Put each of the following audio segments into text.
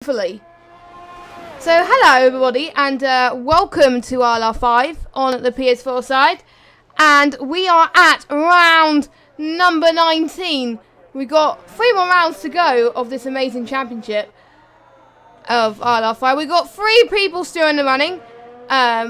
Hopefully. So hello everybody, and welcome to ILR5 on the PS4 side, and we are at round number 19. We got 3 more rounds to go of this amazing championship of ILR5. We got 3 people still in the running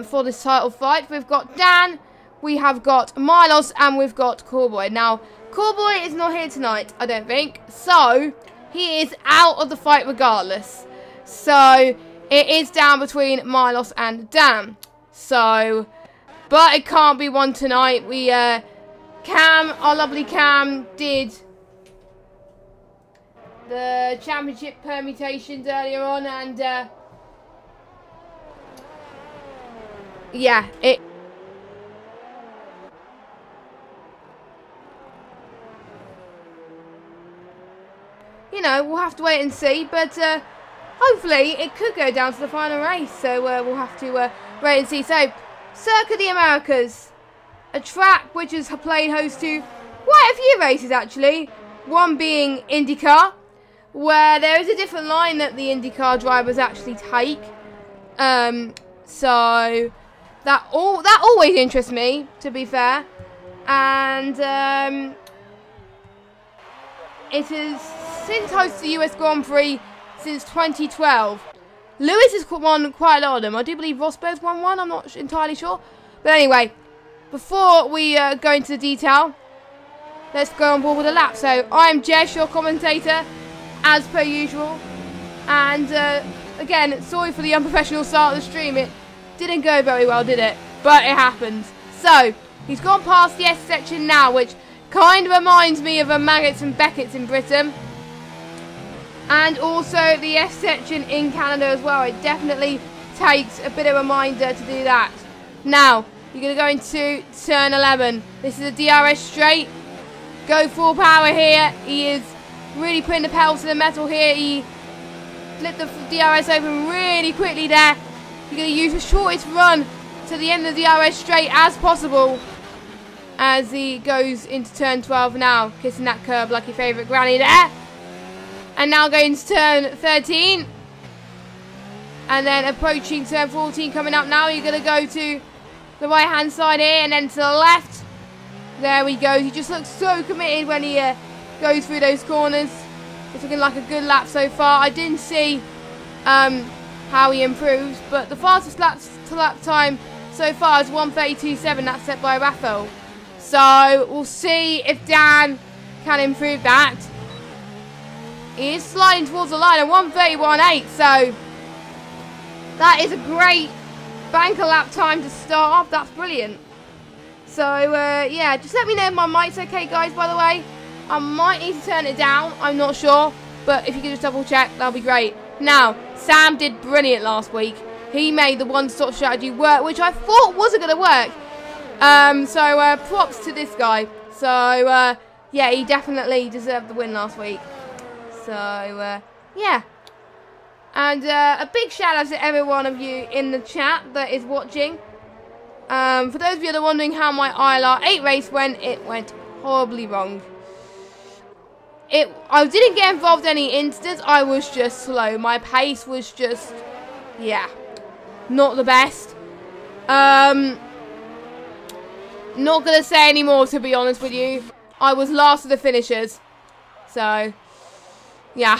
for this title fight. We've got Dan, we have got Milos, and we've got Cowboy. Now Cowboy is not here tonight, I don't think, so he is out of the fight regardless. So it is down between Milos and Dan. So, but it can't be one tonight. We, Cam, our lovely Cam, did the championship permutations earlier on, and yeah, you know, we'll have to wait and see, but hopefully it could go down to the final race, so we'll have to wait and see. So, Circuit of the Americas, a track which has played host to quite a few races actually, one being IndyCar, where there is a different line that the IndyCar drivers actually take, so that always interests me, to be fair, and it has since hosted the US Grand Prix since 2012. Lewis has won quite a lot of them. I do believe Rosberg's won one, I'm not entirely sure. But anyway, before we go into the detail, let's go on board with a lap. So, I'm Jess, your commentator, as per usual. And, again, sorry for the unprofessional start of the stream. It didn't go very well, did it? But it happened. So, he's gone past the S section now, which kind of reminds me of a Maggots and Beckett's in Britain. And also the S section in Canada as well. It definitely takes a bit of a reminder to do that. Now, you're going to go into turn 11. This is a DRS straight. Go full power here. He is really putting the pedal to the metal here. He flipped the DRS open really quickly there. You're going to use the shortest run to the end of the DRS straight as possible, as he goes into turn 12 now. Kissing that curb like your favourite granny there. And now going to turn 13. And then approaching turn 14 coming up now. You're going to go to the right hand side here and then to the left. There we go. He just looks so committed when he goes through those corners. It's looking like a good lap so far. I didn't see how he improves, but the fastest lap time so far is 1:32.7. That's set by Rafael. So we'll see if Dan can improve that. He is sliding towards the line at 1:31.8, so that is a great banker lap time to start off. That's brilliant. So, yeah, just let me know if my mic's okay, guys, by the way. I might need to turn it down, I'm not sure, but if you could just double check, that'll be great. Now, Sam did brilliant last week. He made the one-stop strategy work, which I thought wasn't going to work. So, props to this guy. So, yeah, he definitely deserved the win last week. So, yeah. And a big shout out to every one of you in the chat that is watching. For those of you that are wondering how my ILR8 race went, it went horribly wrong. I didn't get involved in any incidents, I was just slow. My pace was just, yeah, not the best. Not going to say any more, to be honest with you. I was last of the finishers. So, yeah.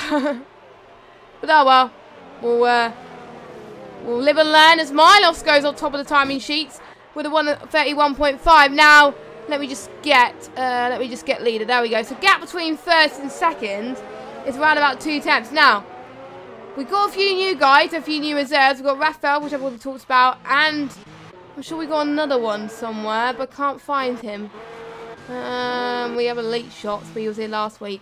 But oh well. We'll live and learn as Milos goes on top of the timing sheets with a 1:31.5. Now, let me just get leader. There we go. So gap between first and second is around about 2 tenths. Now, we've got a few new guys, a few new reserves. We've got Rafael, which I've already talked about, and I'm sure we got another one somewhere, but can't find him. We have Elite Shots, but he was here last week.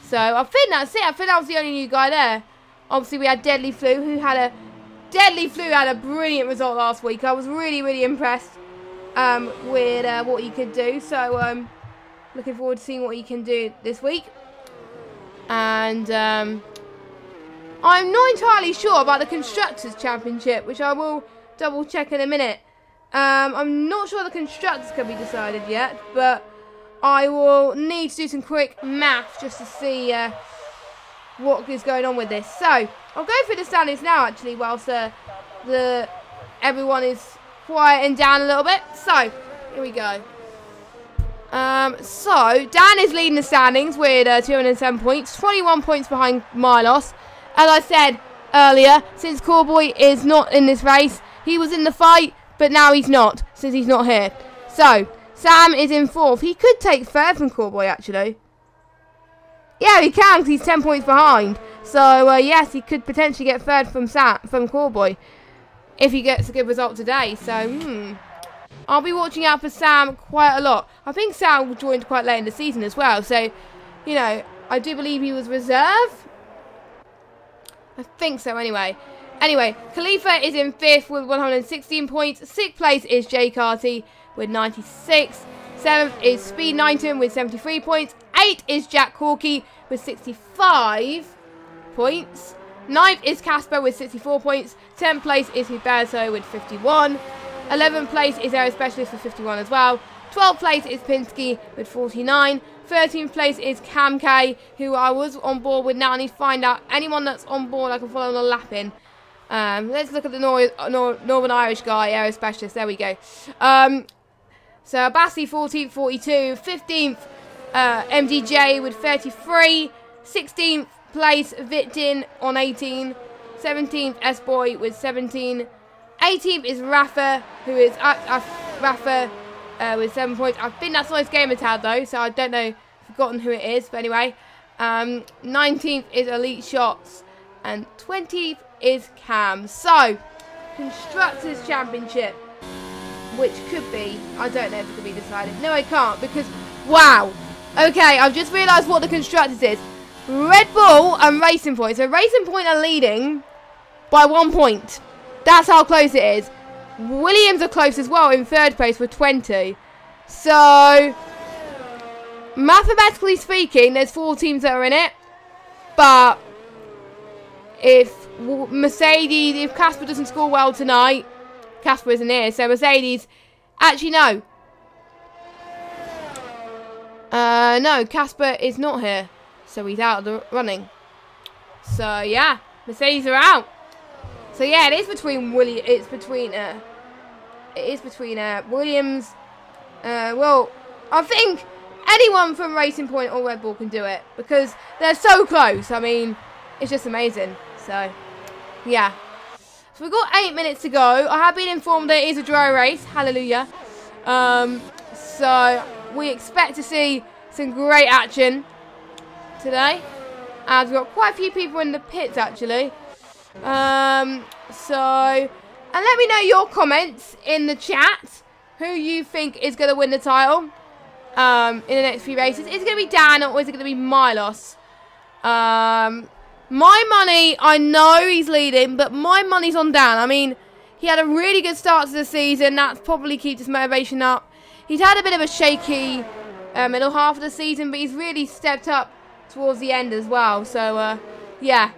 So I think that's it. I think that was the only new guy there. Obviously, we had Deadly Flu, who had a brilliant result last week. I was really, really impressed with what he could do. So looking forward to seeing what he can do this week. And I'm not entirely sure about the Constructors' Championship, which I will double check in a minute. I'm not sure the Constructors can be decided yet, but I will need to do some quick math just to see what is going on with this. So, I'll go through the standings now, actually, whilst everyone is quieting down a little bit. So, here we go. So, Dan is leading the standings with 207 points, 21 points behind Milos. As I said earlier, since Cowboy is not in this race, he was in the fight, but now he's not, since he's not here. So, Sam is in 4th. He could take 3rd from Cowboy, actually. Yeah, he can, because he's 10 points behind. So, yes, he could potentially get 3rd from Cowboy if he gets a good result today. So, I'll be watching out for Sam quite a lot. I think Sam joined quite late in the season as well. So, you know, I do believe he was reserve. I think so, anyway. Anyway, Khalifa is in 5th with 116 points. 6th place is Jay Carty with 96. 7th is Speed 19 with 73 points. 8th is Jack Corky with 65 points. 9th is Casper with 64 points. 10th place is Huberto with 51. 11th place is Aero Specialist with 51 as well. 12th place is Pinsky with 49. 13th place is Cam K, who I was on board with now. I need to find out anyone that's on board I can follow on a lap in. Let's look at the Northern Irish guy, Aero Specialist. There we go. So Abassi 14th, 42. 15th, MDJ with 33. 16th place, Vitin on 18. 17th, S-Boy with 17. 18th is Rafa, who is Rafa with 7 points. I think that's on his gamer tag though, so I don't know, forgotten who it is. But anyway, 19th is Elite Shots, and 20th is Cam. So, Constructors Championship, which could be, I don't know if it could be decided. No, I can't, because, wow. Okay, I've just realised what the Constructors is. Red Bull and Racing Point. So, Racing Point are leading by 1 point. That's how close it is. Williams are close as well in 3rd place with 20. So, mathematically speaking, there's 4 teams that are in it. But, if Mercedes, if Casper doesn't score well tonight, Casper isn't here. So, Mercedes, actually no. No, Casper is not here. So, he's out of the running. So, yeah, Mercedes are out. So yeah, it is between Williams. Well, I think anyone from Racing Point or Red Bull can do it because they're so close. I mean, it's just amazing. So yeah. So we've got 8 minutes to go. I have been informed that it is a dry race. Hallelujah. So we expect to see some great action today. And we've got quite a few people in the pits actually. And let me know your comments in the chat who you think is going to win the title in the next few races. Is it going to be Dan or is it going to be Milos? My money, I know he's leading, but my money's on Dan. I mean, he had a really good start to the season. That's probably keeps his motivation up. He's had a bit of a shaky middle half of the season, but he's really stepped up towards the end as well. So, yeah.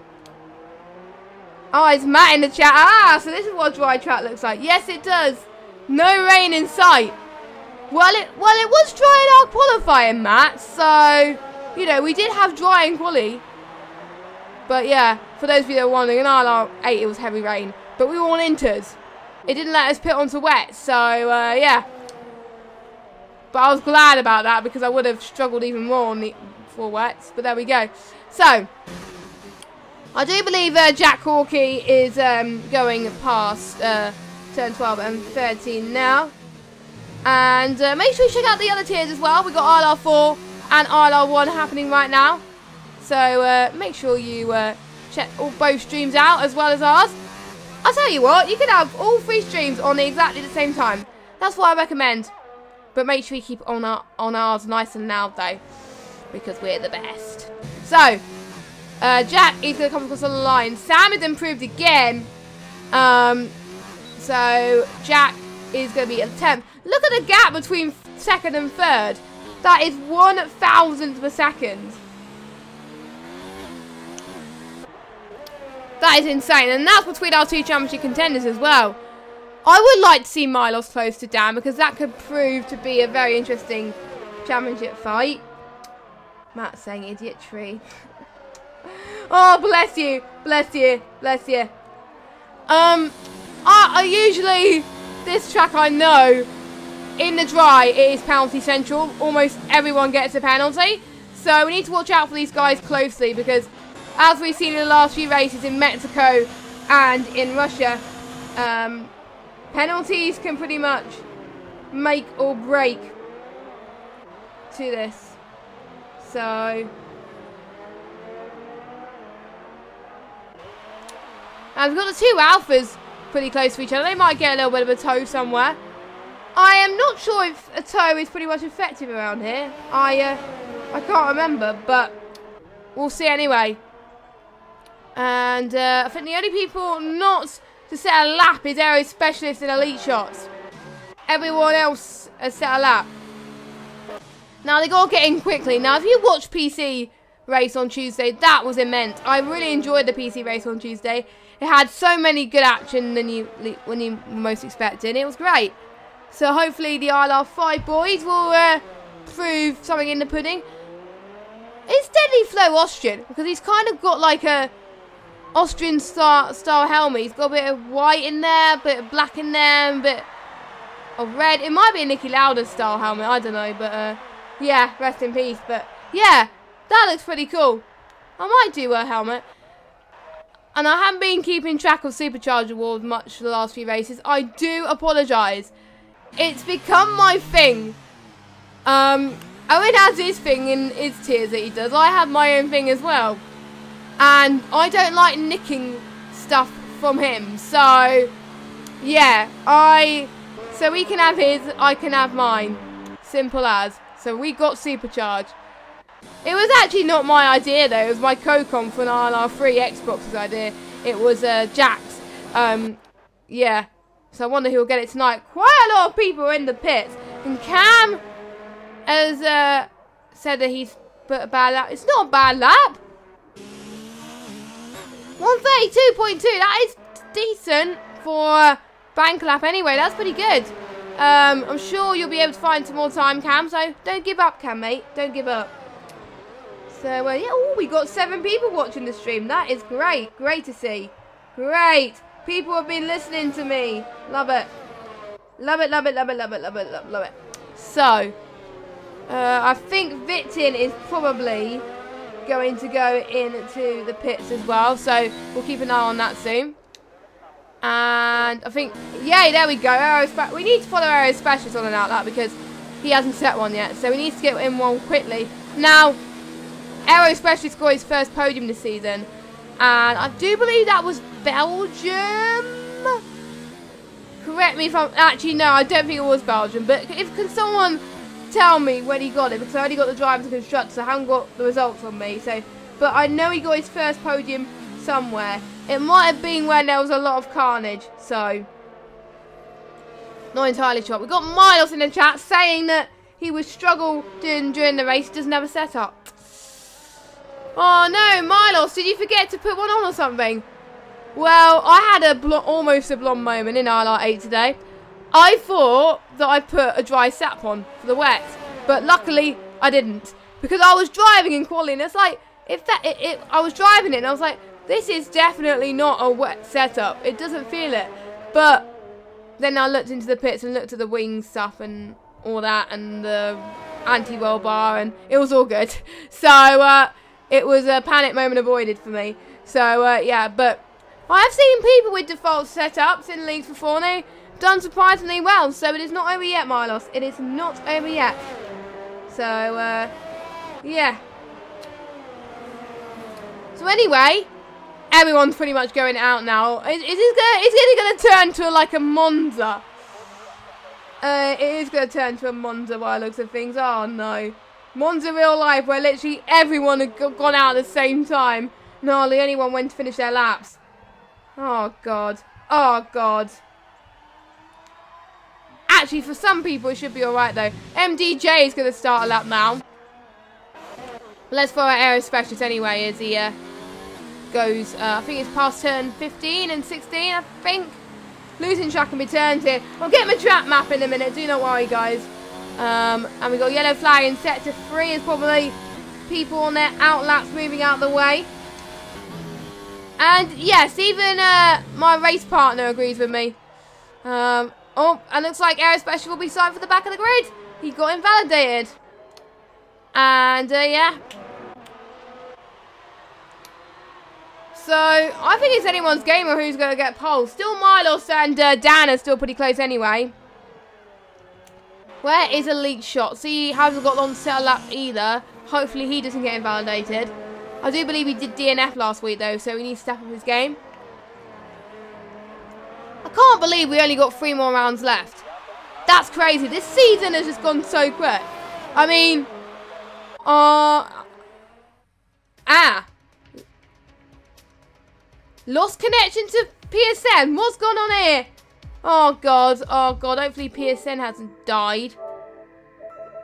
Oh, it's Matt in the chat. Ah, so this is what a dry track looks like. Yes, it does. No rain in sight. Well, it was dry in our qualifying, Matt. So, you know, we did have dry in quali. But, yeah, for those of you that are wondering, in ILR5 it was heavy rain. But we were on inters. It didn't let us pit onto wet. So, yeah. But I was glad about that because I would have struggled even more on the for wets. But there we go. So, I do believe Jack Corky is going past turn 12 and 13 now. And make sure you check out the other tiers as well. We've got ILR4 and ILR1 happening right now. So make sure you check both streams out as well as ours. I'll tell you what, you can have all 3 streams on exactly the same time. That's what I recommend. But make sure you keep on ours nice and loud though. Because we're the best. So, Jack is going to come across the line. Sam has improved again. So, Jack is going to be at 10th. Look at the gap between 2nd and 3rd. That is 1,000th of a second. That is insane. And that's between our 2 championship contenders as well. I would like to see Milos close to Dan because that could prove to be a very interesting championship fight. Matt's saying idiot tree. Oh, bless you. Bless you. Bless you. I usually, this track I know, in the dry, it is penalty central. Almost everyone gets a penalty. So we need to watch out for these guys closely because, as we've seen in the last few races in Mexico and in Russia, penalties can pretty much make or break to this. So, and we've got the two Alphas pretty close to each other. They might get a little bit of a tow somewhere. I am not sure if a tow is pretty much effective around here. I can't remember, but we'll see anyway. And I think the only people not to set a lap is Aero Specialists and Elite Shots. Everyone else has set a lap. Now they got to get in quickly. Now if you watch PC race on Tuesday, that was immense. I really enjoyed the PC race on Tuesday. It had so many good action than when you most expected. It was great. So hopefully the ILR5 boys will prove something in the pudding. It's Deadly Flow Austrian because he's kind of got like a Austrian style helmet. He's got a bit of white in there, a bit of black in there, a bit of red. It might be a Niki Lauda style helmet, I don't know, but yeah, rest in peace. But yeah, that looks pretty cool. I might do a helmet. And I haven't been keeping track of Supercharger Awards much the last few races. I do apologise. It's become my thing. Owen has his thing in his tiers that he does. I have my own thing as well. And I don't like nicking stuff from him. So, yeah. So he can have his, I can have mine. Simple as. So we got Supercharged. It was actually not my idea though. It was my co-com for an ILR3 Xbox's idea. It was Jack's. Yeah. So I wonder who will get it tonight. Quite a lot of people are in the pits. And Cam has said that he's put a bad lap. It's not a bad lap. 132.2. That is decent for a bank lap anyway. That's pretty good. I'm sure you'll be able to find some more time, Cam. So don't give up, Cam, mate. Don't give up. So, yeah, oh, we got 7 people watching the stream. That is great. Great to see. Great. People have been listening to me. Love it. Love it, love it, love it, love it, love it, love it. So, I think Vitin is probably going to go into the pits as well. So, we'll keep an eye on that soon. And I think, yay, there we go. We need to follow Aero Specialist on an outlap because he hasn't set one yet. So, we need to get in one quickly. Now, Aero Specialist scored his first podium this season. And I do believe that was Belgium. Correct me if I'm... Actually, no, I don't think it was Belgium. But can someone tell me when he got it? Because I only got the drivers and constructors. So I haven't got the results on me. So, but I know he got his first podium somewhere. It might have been when there was a lot of carnage. So, not entirely sure. We've got Milos in the chat saying that he would struggle during the race. He doesn't have a setup. Oh no, Milos, did you forget to put one on or something? Well, I had almost a blonde moment in ILR8 today. I thought that I put a dry sap on for the wet, but luckily I didn't. Because I was driving in quali and it's like, I was driving it and I was like, this is definitely not a wet setup. It doesn't feel it. But then I looked into the pits and looked at the wing stuff and all that and the anti-roll bar and it was all good. So, it was a panic moment avoided for me. So, yeah, but I have seen people with default setups in Leagues for Fortnite done surprisingly well. So, it is not over yet, Milos. It is not over yet. So, yeah. So, anyway, everyone's pretty much going out now. It's going to turn to like a Monza. It is going to turn to a Monza by the looks of things. Oh, no. Monza real life where literally everyone had gone out at the same time. No, the only one went to finish their laps. Oh, God. Oh, God. Actually, for some people, it should be alright, though. MDJ is going to start a lap now. Let's follow Aero Specialist anyway as he goes, I think it's past turn 15 and 16, I think. Losing track and returns here. I'll get my track map in a minute, do not worry, guys. And we got yellow flag in sector 3 is probably people on their outlaps moving out of the way. And yes, even my race partner agrees with me. Oh, and looks like Aerospecial will be signed for the back of the grid. He got invalidated. And yeah. So I think it's anyone's game of who's going to get pole. Still Milos and Dan are still pretty close anyway. Where is Elite Shot? See, he hasn't got on set lap either. Hopefully he doesn't get invalidated. I do believe he did DNF last week though, so we need to step up his game. I can't believe we only got 3 more rounds left. That's crazy. This season has just gone so quick. I mean, lost connection to PSN. What's going on here? Oh god, hopefully PSN hasn't died.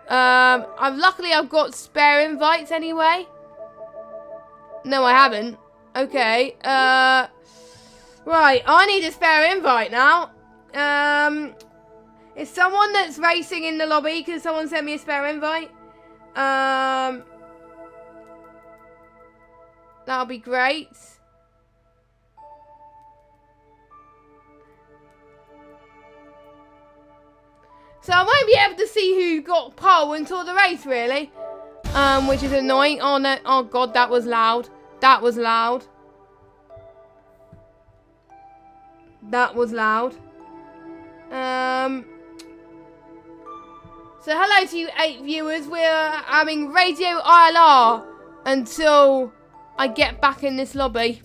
Luckily I've got spare invites anyway. No, I haven't. Okay, right, I need a spare invite now. Is someone that's racing in the lobby? Can someone send me a spare invite? That'll be great. So I won't be able to see who got pole until the race, really. Which is annoying. Oh, no. Oh, God, that was loud. That was loud. That was loud. So hello to you 8 viewers. We're having Radio ILR until I get back in this lobby.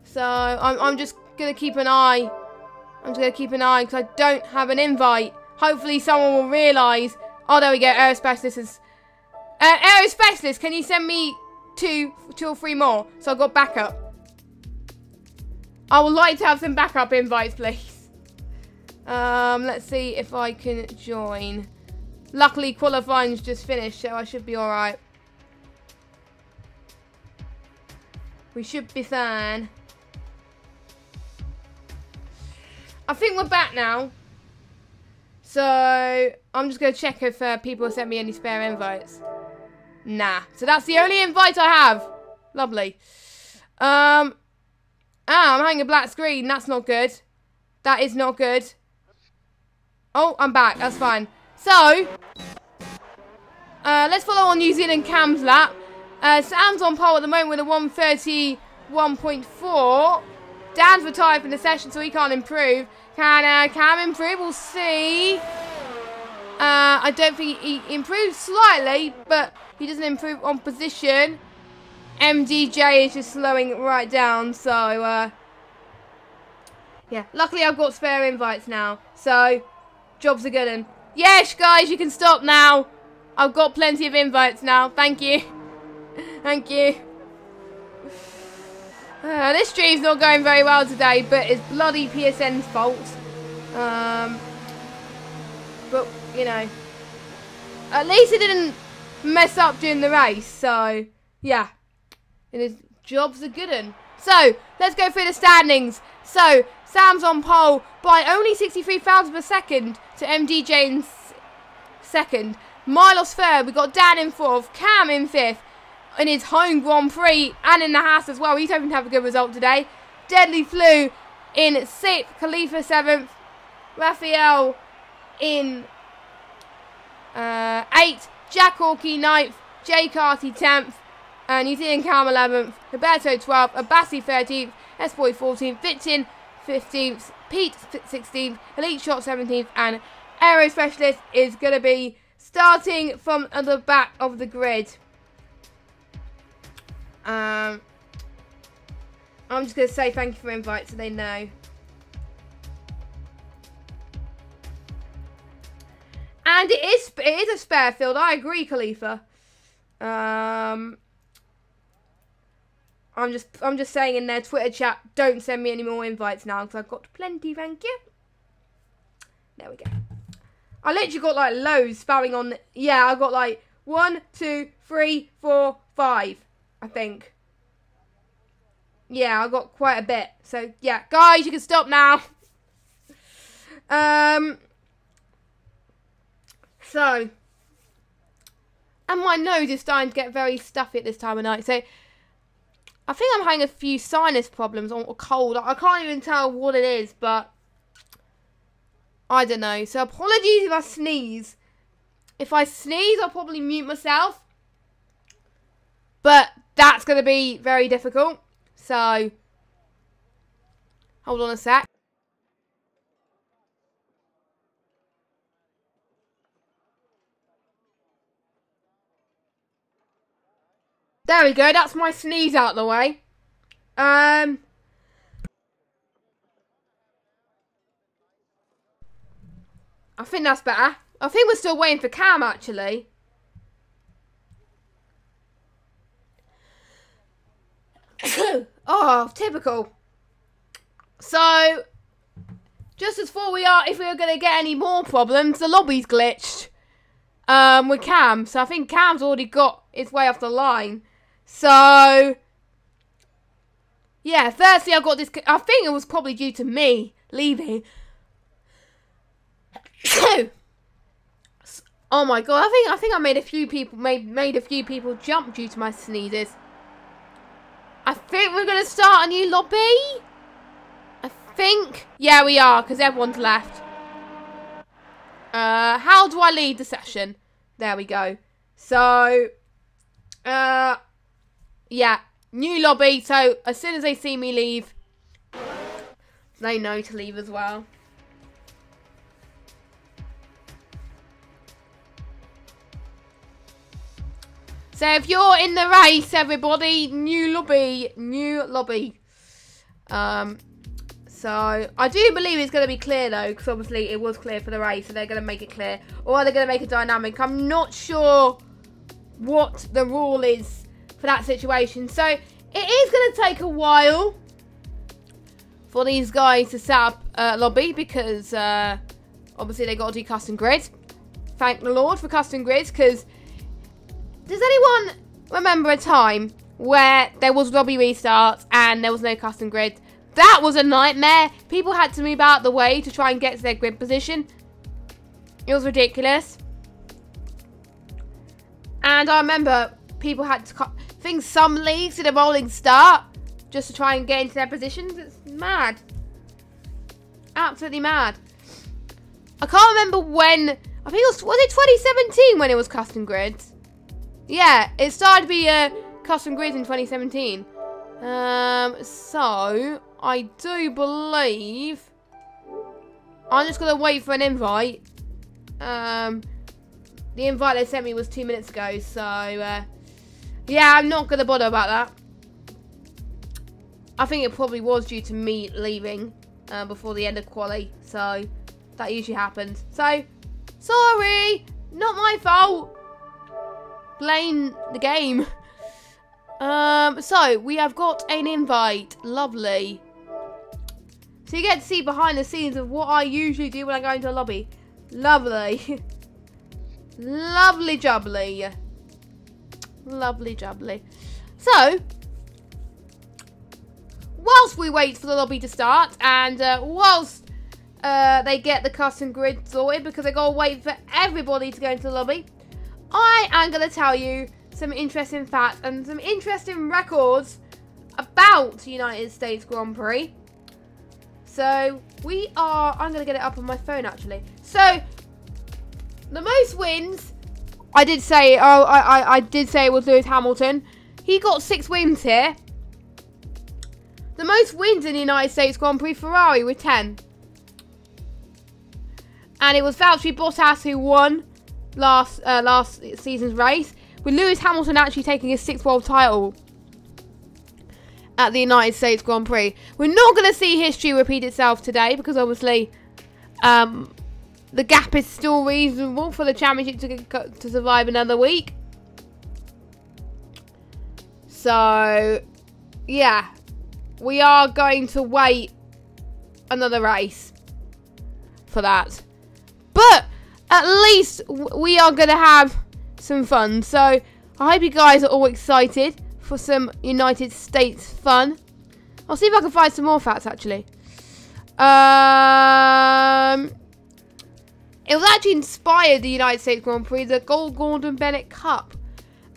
So I'm just going to keep an eye. I'm just going to keep an eye because I don't have an invite. Hopefully someone will realise. Oh, there we go. Aerospecialist is... Aerospecialist, can you send me two or 3 more? So I've got backup. I would like to have some backup invites, please. Let's see if I can join. Luckily, qualifying's just finished, so I should be alright. We should be fine. I think we're back now. So, I'm just going to check if people have sent me any spare invites. Nah. So that's the only invite I have. Lovely. I'm having a black screen. That's not good. That is not good. Oh, I'm back. That's fine. So, let's follow on New Zealand Cam's lap. Sam's on pole at the moment with a 1:31.4. Dan's retired from the session, so he can't improve. Can Cam improve? We'll see. I don't think he improves slightly, but he doesn't improve on position. MDJ is just slowing right down, so yeah. Luckily, I've got spare invites now, so jobs are good. And yes, guys, you can stop now. I've got plenty of invites now. Thank you. Thank you. This stream's not going very well today, but it's bloody PSN's fault. But, you know, at least it didn't mess up during the race, so, yeah. It is, jobs are good. So, let's go through the standings. So, Sam's on pole by only 63,000 per second to MDJ in second. Milos third. We've got Dan in fourth. Cam in fifth. In his home Grand Prix and in the Haas as well. He's hoping to have a good result today. Deadly Flew in 6th. Khalifa 7th. Raphael in 8th. Jack Hawkey 9th. Jay Carty 10th. New Zealand Cam 11th. Roberto 12th. Abassi 13th. S-Boy 14th. Vitin 15th. Pete 16th. Elite Shot 17th. And Aero Specialist is going to be starting from the back of the grid. I'm just going to say thank you for invite so they know. And it is a spare field. I agree, Khalifa. I'm just saying in their Twitter chat, don't send me any more invites now because I've got plenty, thank you. There we go. I literally got like loads spamming on. Yeah, I got like 1, 2, 3, 4, 5. I think. Yeah, I got quite a bit. So, yeah. Guys, you can stop now. So. And my nose is starting to get very stuffy at this time of night. So, I think I'm having a few sinus problems or cold. I can't even tell what it is, but I don't know. So apologies if I sneeze. If I sneeze, I'll probably mute myself. But that's going to be very difficult. So hold on a sec. There we go, that's my sneeze out of the way. I think that's better. I think we're still waiting for Cam, actually. Oh, typical. So, just as for if we are going to get any more problems, the lobby's glitched with Cam. So I think Cam's already got his way off the line. So, yeah, firstly I got this, I think it was probably due to me leaving. Oh my god, I think I made a few people, made a few people jump due to my sneezes. I think we're going to start a new lobby. I think, yeah we are, because everyone's left. How do I lead the session? There we go. So, yeah, new lobby, so as soon as they see me leave, they know to leave as well. So if you're in the race, everybody, new lobby, new lobby. So I do believe it's going to be clear though, because obviously it was clear for the race, so they're going to make it clear. Or are they going to make it dynamic? I'm not sure what the rule is for that situation. So it is going to take a while for these guys to set up a lobby, because obviously they got to do custom grids. Thank the Lord for custom grids, because does anyone remember a time where there was lobby restarts and there was no custom grid? That was a nightmare. People had to move out the way to try and get to their grid position. It was ridiculous. And I remember people had to cut things, some leagues did a rolling start just to try and get into their positions. It's mad. Absolutely mad. I can't remember when, I think it was it 2017 when it was custom grids? Yeah, it started to be custom grids in 2017. So I do believe I'm just gonna wait for an invite. The invite they sent me was 2 minutes ago, so yeah, I'm not gonna bother about that. I think it probably was due to me leaving before the end of quali, so that usually happens. So sorry, not my fault. Blame the game. So we have got an invite. Lovely. So you get to see behind the scenes of what I usually do when I go into a lobby. Lovely. Lovely jubbly. Lovely jubbly. So, whilst we wait for the lobby to start, and whilst they get the custom grid sorted, because they gotta wait for everybody to go into the lobby, I am going to tell you some interesting facts and some interesting records about United States Grand Prix. So, I'm going to get it up on my phone actually. So, the most wins, I did say it was Lewis Hamilton. He got 6 wins here. The most wins in the United States Grand Prix, Ferrari with 10. And it was Valtteri Bottas who won last season's race, with Lewis Hamilton actually taking his 6th world title at the United States Grand Prix. We're not going to see history repeat itself today, because obviously the gap is still reasonable for the championship to survive another week. So yeah, we are going to wait another race for that, but at least we are going to have some fun. So I hope you guys are all excited for some United States fun. I'll see if I can find some more facts actually. It was actually inspired the United States Grand Prix, the Gordon Bennett Cup.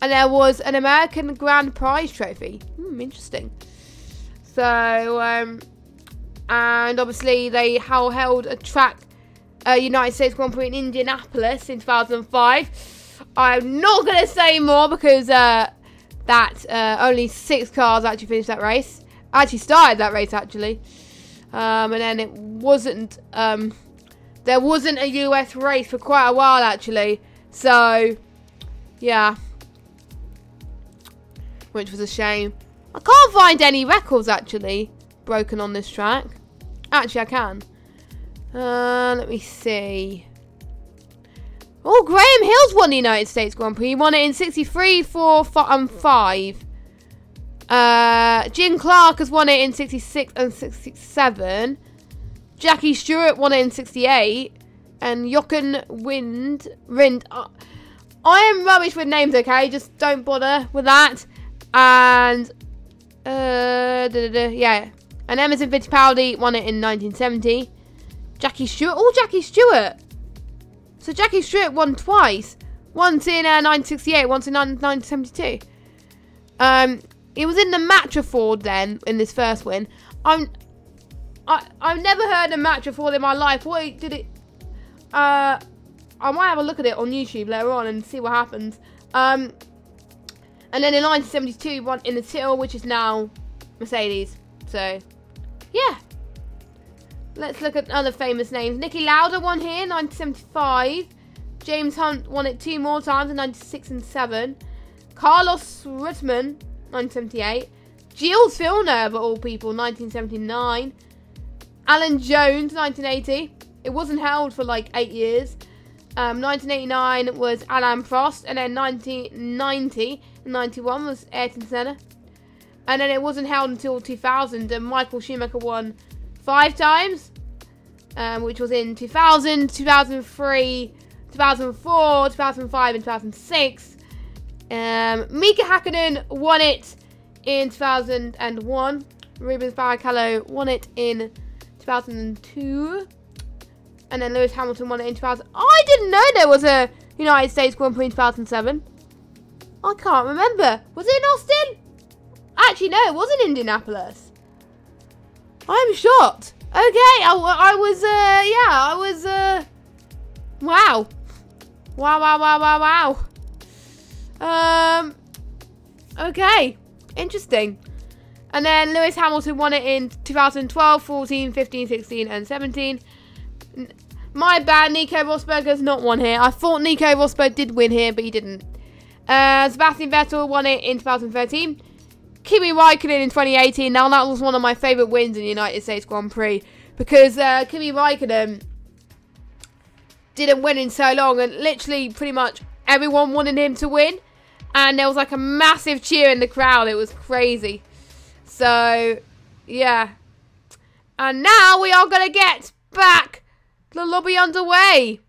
And there was an American Grand Prize trophy. Interesting. So, and obviously they held a track United States Grand Prix in Indianapolis in 2005. I'm not going to say more because only 6 cars actually finished that race. Actually started that race, actually. And then it wasn't, there wasn't a US race for quite a while, actually. So, yeah. Which was a shame. I can't find any records, actually, broken on this track. Actually, I can. Let me see. Oh, Graham Hill's won the United States Grand Prix. He won it in 63, 4, and 5. Jim Clark has won it in 66 and 67. Jackie Stewart won it in 68. And Jochen Rindt. I am rubbish with names, okay? Just don't bother with that. And, yeah. And Emerson Fittipaldi won it in 1970. Jackie Stewart. Oh, Jackie Stewart. So Jackie Stewart won twice. Once in 1968, once in 1972. He was in the Matra Ford then, in this first win. I've never heard of Matra Ford in my life. What did it... I might have a look at it on YouTube later on and see what happens. And then in 1972, he won in the Tittle, which is now Mercedes. So, yeah. Let's look at other famous names. Niki Lauda won here in 1975. James Hunt won it 2 more times in 96 and 7. Carlos Reutemann, 1978. Gilles Villeneuve, of all people, 1979. Alan Jones, 1980. It wasn't held for like 8 years. 1989 was Alain Prost. And then 1990 and 91 was Ayrton Senna. And then it wasn't held until 2000. And Michael Schumacher won 5 times. Which was in 2000, 2003, 2004, 2005 and 2006. Mika Hakkinen won it in 2001. Rubens Barrichello won it in 2002. And then Lewis Hamilton won it in 2000. I didn't know there was a United States Grand Prix in 2007. I can't remember. Was it in Austin? Actually, no, it was in Indianapolis. I'm shocked. Okay, I was, wow. Wow. Okay, interesting. And then Lewis Hamilton won it in 2012, 14, 15, 16, and 17. My bad, Nico Rosberg has not won here. I thought Nico Rosberg did win here, but he didn't. Sebastian Vettel won it in 2013. Kimi Raikkonen in 2018. Now, that was one of my favourite wins in the United States Grand Prix. Because Kimi Raikkonen didn't win in so long. And literally, pretty much, everyone wanted him to win. And there was like a massive cheer in the crowd. It was crazy. So, yeah. And now we are going to get back the lobby underway.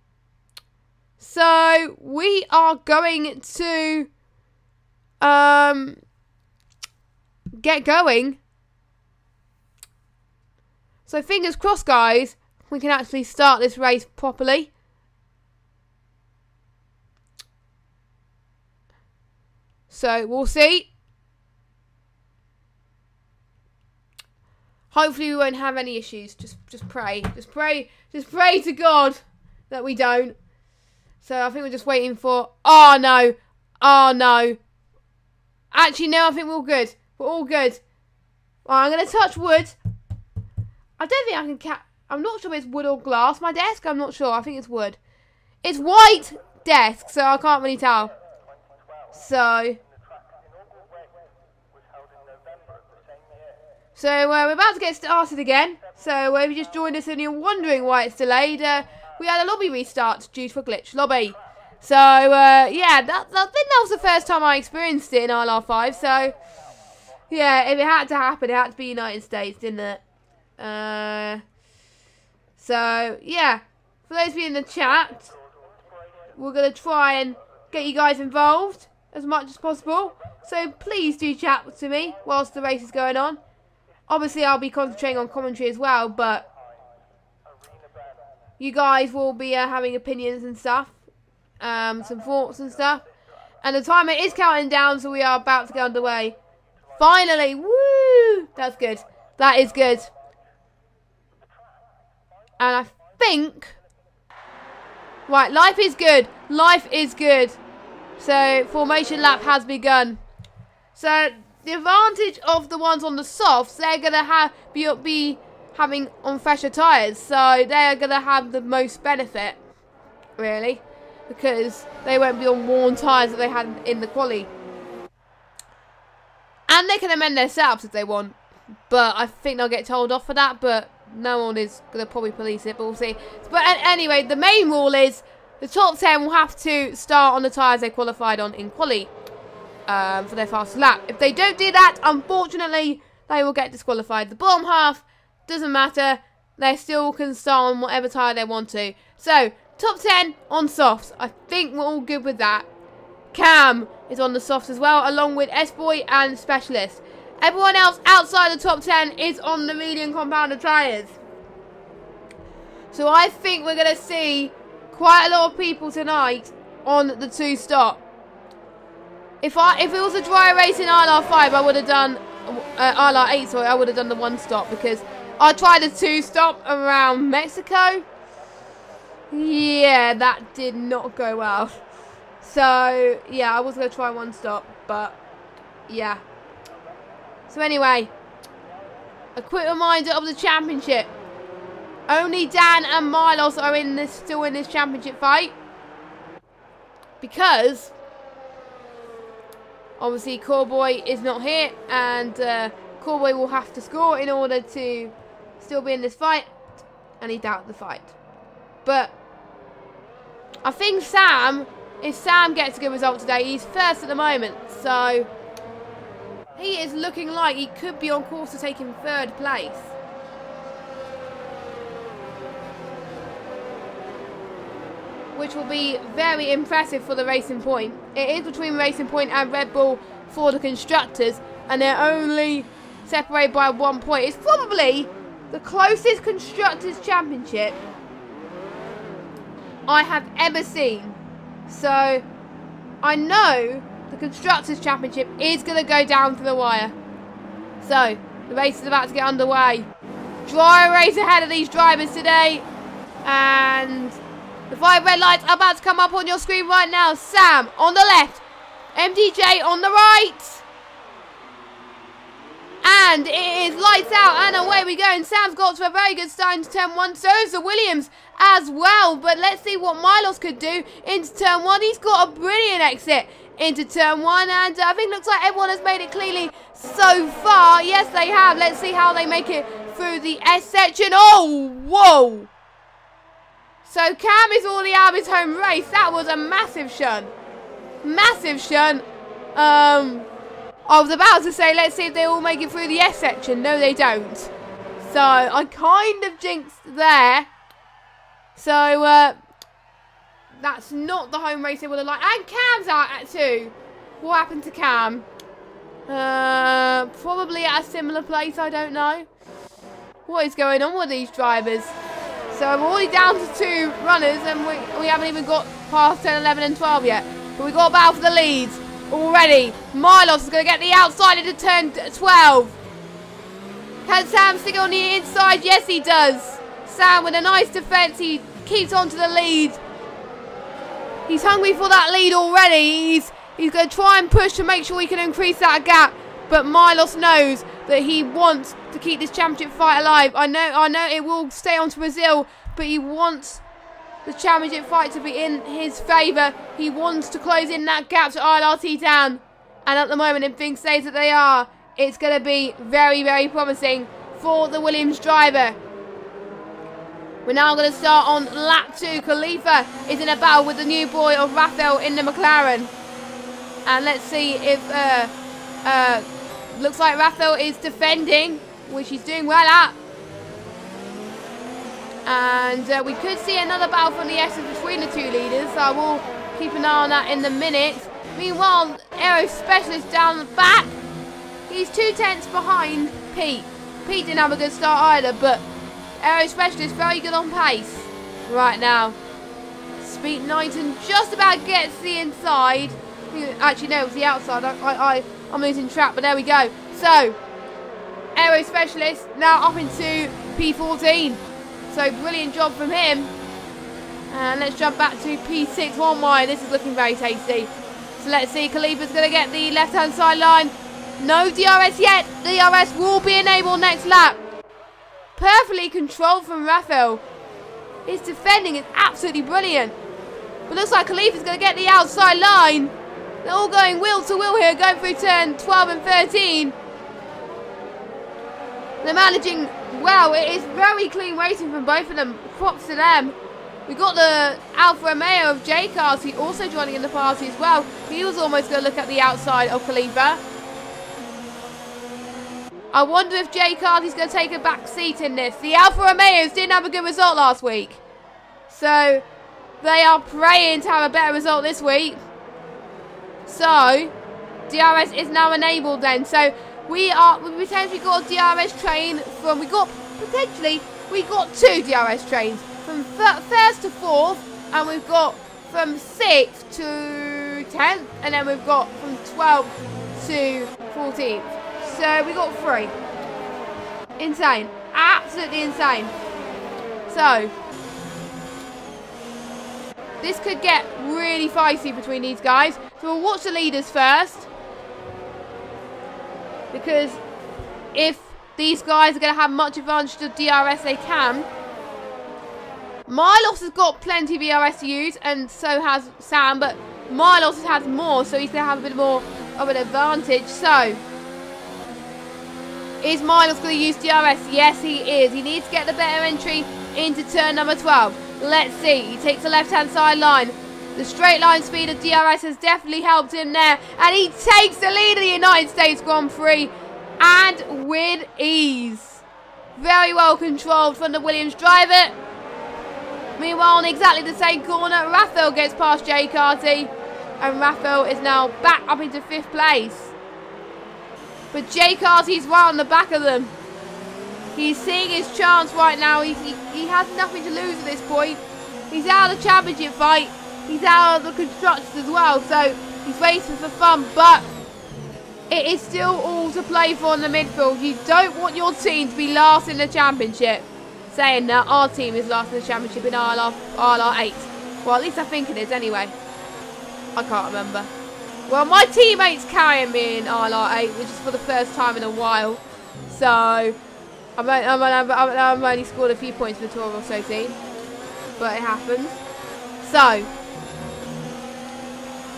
So, we are going to get going. So, fingers crossed, guys, we can actually start this race properly. So, we'll see. Hopefully we won't have any issues. Just pray. Just pray to God that we don't. So I think we're just waiting for... Oh, no. Actually, no, I think we're all good. We're all good. Right, I'm going to touch wood. I don't think I can... I'm not sure if it's wood or glass. My desk, I'm not sure. I think it's wood. It's white desk, so I can't really tell. So we're about to get started again. So if you just joined us and you're wondering why it's delayed, we had a lobby restart due to a glitch lobby. So yeah, I think that was the first time I experienced it in ILR5. So yeah, if it had to happen, it had to be United States, didn't it? So yeah, for those of you in the chat, we're gonna try and get you guys involved as much as possible. So please do chat to me whilst the race is going on. Obviously, I'll be concentrating on commentary as well, but you guys will be having opinions and stuff, some thoughts and stuff. And the timer is counting down, so we are about to get underway. Finally! Woo! That's good. That is good. And I think... Right, life is good. Life is good. So, formation lap has begun. So, the advantage of the ones on the softs, they're going to be having on fresher tyres. So, they're going to have the most benefit, really. Because they won't be on worn tyres that they had in the quali. And they can amend their setups if they want. But I think they'll get told off for that. But no one is going to probably police it. But we'll see. But anyway, the main rule is the top 10 will have to start on the tyres they qualified on in quali. For their fastest lap. If they don't do that, unfortunately, they will get disqualified. The bottom half doesn't matter. They still can start on whatever tyre they want to. So, top 10 on softs. I think we're all good with that. Cam is on the softs as well, along with S-Boy and Specialist. Everyone else outside the top 10 is on the medium compounder tyres. So I think we're going to see quite a lot of people tonight on the 2-stop. If it was a dry race in ILR5, I would have done ILR8. Sorry, I would have done the 1-stop because I tried the 2-stop around Mexico. Yeah, that did not go well. So yeah, I was gonna try 1-stop, but yeah. So anyway, a quick reminder of the championship. Only Dan and Milos are still in this championship fight because obviously Cowboy is not here, and Cowboy will have to score in order to still be in this fight, and he's out of the fight. But I think if Sam gets a good result today, he's first at the moment, so he is looking like he could be on course to taking 3rd place. Which will be very impressive for the Racing Point. It is between Racing Point and Red Bull for the constructors, and they're only separated by 1 point. It's probably the closest constructors championship I have ever seen. So I know the constructors championship is going to go down to the wire. So the race is about to get underway. Dry race ahead of these drivers today, and the 5 red lights are about to come up on your screen right now. Sam on the left, MDJ on the right. And it is lights out and away we go. And Sam's got to a very good start into turn 1. So is the Williams as well. But let's see what Milos could do into turn 1. He's got a brilliant exit into turn 1. And I think it looks like everyone has made it cleanly so far. Yes, they have. Let's see how they make it through the S section. Oh, whoa. So Cam is already out of his home race. That was a massive shunt. Massive shunt. I was about to say, let's see if they all make it through the S section. No, they don't. So I kind of jinxed there. So that's not the home race they would have liked. And Cam's out at 2. What happened to Cam? Probably at a similar place, I don't know. What is going on with these drivers? So we're already down to 2 runners, and we haven't even got past 10, 11 and 12 yet. But we've got a battle for the leads already. Milos is going to get the outside into turn 12. Can Sam stick on the inside? Yes, he does. Sam with a nice defence. He keeps on to the lead. He's hungry for that lead already. He's going to try and push to make sure he can increase that gap. But Milos knows that he wants to keep this championship fight alive. I know it will stay on to Brazil, but he wants the championship fight to be in his favour. He wants to close in that gap to ILRT down. And at the moment, if things stay as they are, it's going to be very, very promising for the Williams driver. We're now going to start on lap 2. Khalifa is in a battle with the new boy of Raphael in the McLaren. And let's see if... looks like Raphael is defending, which he's doing well at. And we could see another battle from the S's between the 2 leaders, so I will keep an eye on that in a minute. Meanwhile, Aero Specialist down the back. He's 2 tenths behind Pete. Pete didn't have a good start either, but Aero Specialist very good on pace right now. Speed Knighton just about gets the inside. Actually, no, it was the outside. I'm losing track, but there we go. So, Aero Specialist now up into P14. So, brilliant job from him. And let's jump back to P6 one wide. This is looking very tasty. So, let's see. Khalifa's going to get the left-hand side line. No DRS yet. DRS will be enabled next lap. Perfectly controlled from Raphael. His defending is absolutely brilliant. But looks like Khalifa's going to get the outside line. They're all going wheel to wheel here, going through turn 12 and 13. They're managing well. It is very clean racing from both of them. Props to them. We got the Alfa Romeo of J Carty also joining in the party as well. He was almost going to look at the outside of Khalifa. I wonder if J Carty's going to take a back seat in this. The Alfa Romeos didn't have a good result last week. So they are praying to have a better result this week. So DRS is now enabled then. So we potentially got a DRS train from, we got two DRS trains from first to fourth, and we've got from 6th to 10th, and then we've got from 12th to 14th. So we got 3. Insane. Absolutely insane. So this could get really feisty between these guys. So we'll watch the leaders first, because if these guys are going to have much advantage to DRS, they can. Milos has got plenty of DRS to use, and so has Sam, but Milos has more, so he's going to have a bit more of an advantage. So is Milos going to use DRS? Yes, he is. He needs to get the better entry into turn number 12. Let's see. He takes the left-hand side line. The straight line speed of DRS has definitely helped him there. And he takes the lead of the United States Grand Prix. And with ease. Very well controlled from the Williams driver. Meanwhile, on exactly the same corner, Raphael gets past J Carty. And Raphael is now back up into 5th place. But J Carty's right on the back of them. He's seeing his chance right now. He has nothing to lose at this point. He's out of the championship fight. He's out of the constructors as well. So he's racing for fun. But it is still all to play for in the midfield. You don't want your team to be last in the championship. Saying that our team is last in the championship in ILR8. Well, at least I think it is anyway. I can't remember. Well, my teammates carrying me in ILR8, which is for the first time in a while. So I've only scored a few points for the Toro Rosso team. But it happens. So,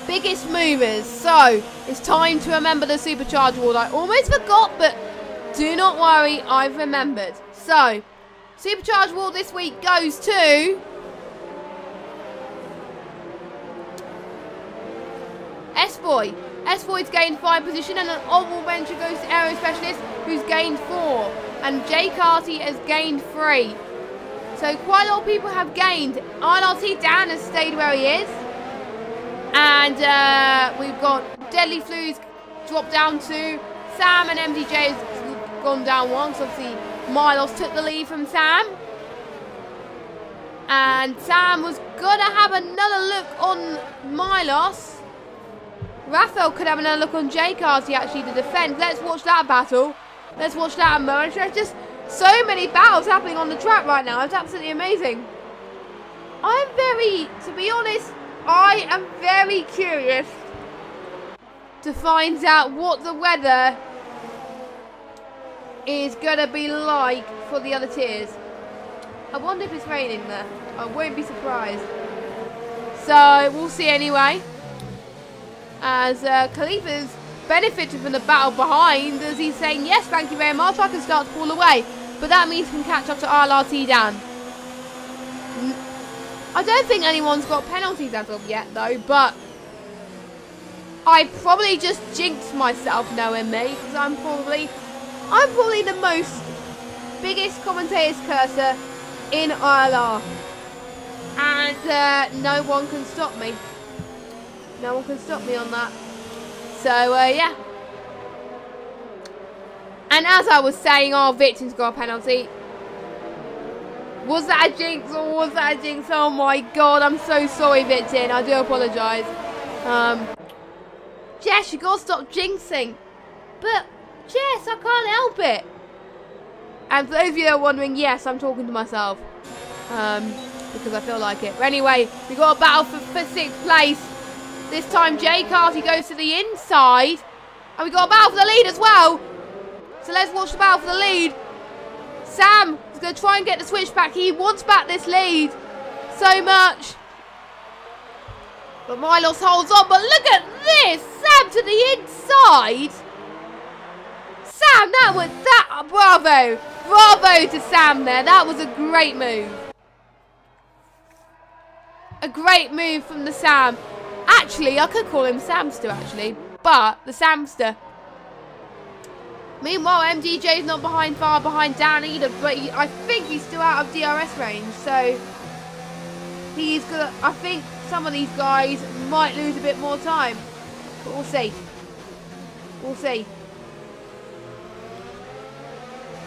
biggest movers. So, it's time to remember the Supercharged Award. I almost forgot, but do not worry, I've remembered. So, Supercharged Award this week goes to S-Boy. S-Boy's gained 5 position, and an honourable mention goes to Aero Specialist, who's gained 4. And J Carty has gained 3. So quite a lot of people have gained. ILRT Dan has stayed where he is. And we've got Deadly Flu's dropped down 2. Sam and MDJ has gone down 1. So obviously Milos took the lead from Sam. And Sam was going to have another look on Milos. Raphael could have another look on J Carty actually to defend. Let's watch that battle. Let's watch that emerge. There's just so many battles happening on the track right now. It's absolutely amazing. To be honest, I am very curious to find out what the weather is going to be like for the other tiers. I wonder if it's raining there. I won't be surprised. So, we'll see anyway. As Khalifa's benefited from the battle behind, as he's saying, yes, thank you very much, I can start to pull away. But that means he can catch up to ILRT Dan. I don't think anyone's got penalties as of yet, though, but I probably just jinxed myself knowing me, because I'm probably the most biggest commentator's cursor in ILR. And no one can stop me. No one can stop me on that. So, yeah. And as I was saying, our victims got a penalty. Was that a jinx or was that a jinx? Oh my god, I'm so sorry, Victin. I do apologise. Jess, you gotta stop jinxing. But, Jess, I can't help it. And for those of you that are wondering, yes, I'm talking to myself. Because I feel like it. But anyway, we got a battle for 6th place. This time, Jay Carty goes to the inside. And we got a battle for the lead as well. So let's watch the battle for the lead. Sam is going to try and get the switch back. He wants back this lead so much. But Milos holds on. But look at this. Sam to the inside. Sam, that was that. Bravo. Bravo to Sam there. That was a great move. A great move from the Sam. Actually, I could call him Samster, actually. But, the Samster. Meanwhile, MDJ's not far behind Dan either. But I think he's still out of DRS range. So, he's gonna... I think some of these guys might lose a bit more time. But we'll see. We'll see.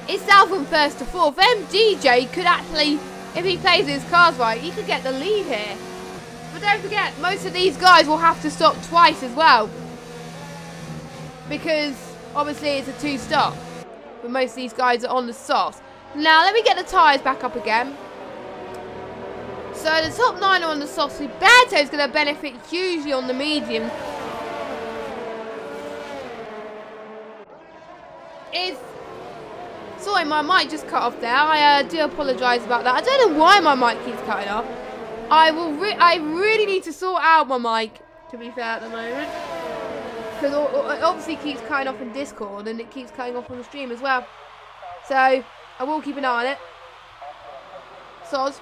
It's down from 1st to 4th. MDJ could actually... If he plays his cards right, he could get the lead here. But don't forget, most of these guys will have to stop twice as well. Because, obviously, it's a 2-stop. But most of these guys are on the softs. Now, let me get the tyres back up again. So, the top 9 are on the softs. Roberto's going to benefit hugely on the medium. Sorry, my mic just cut off there. I do apologise about that. I don't know why my mic keeps cutting off. I really need to sort out my mic, to be fair, at the moment. Because it obviously keeps cutting off in Discord, and it keeps cutting off on the stream as well. So, I will keep an eye on it. Soz.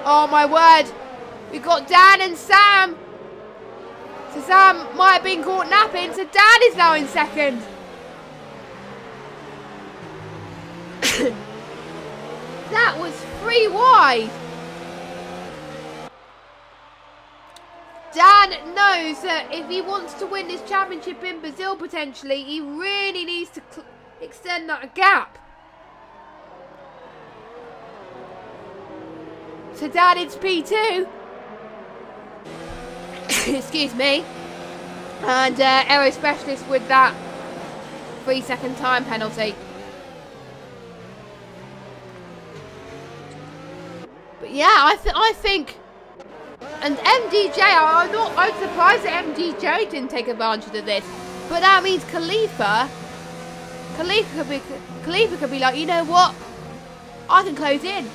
Oh, my word. We've got Dan and Sam. So Sam might have been caught napping, so Dan is now in 2nd. That was 3 wide. Dan knows that if he wants to win this championship in Brazil potentially, he really needs to extend that gap. So Dan, it's P2. Excuse me. And Aero Specialist with that 3-second time penalty. But yeah, I think, and MDJ, I'm surprised that MDJ didn't take advantage of this. But that means Khalifa could be like, you know what? I can close in.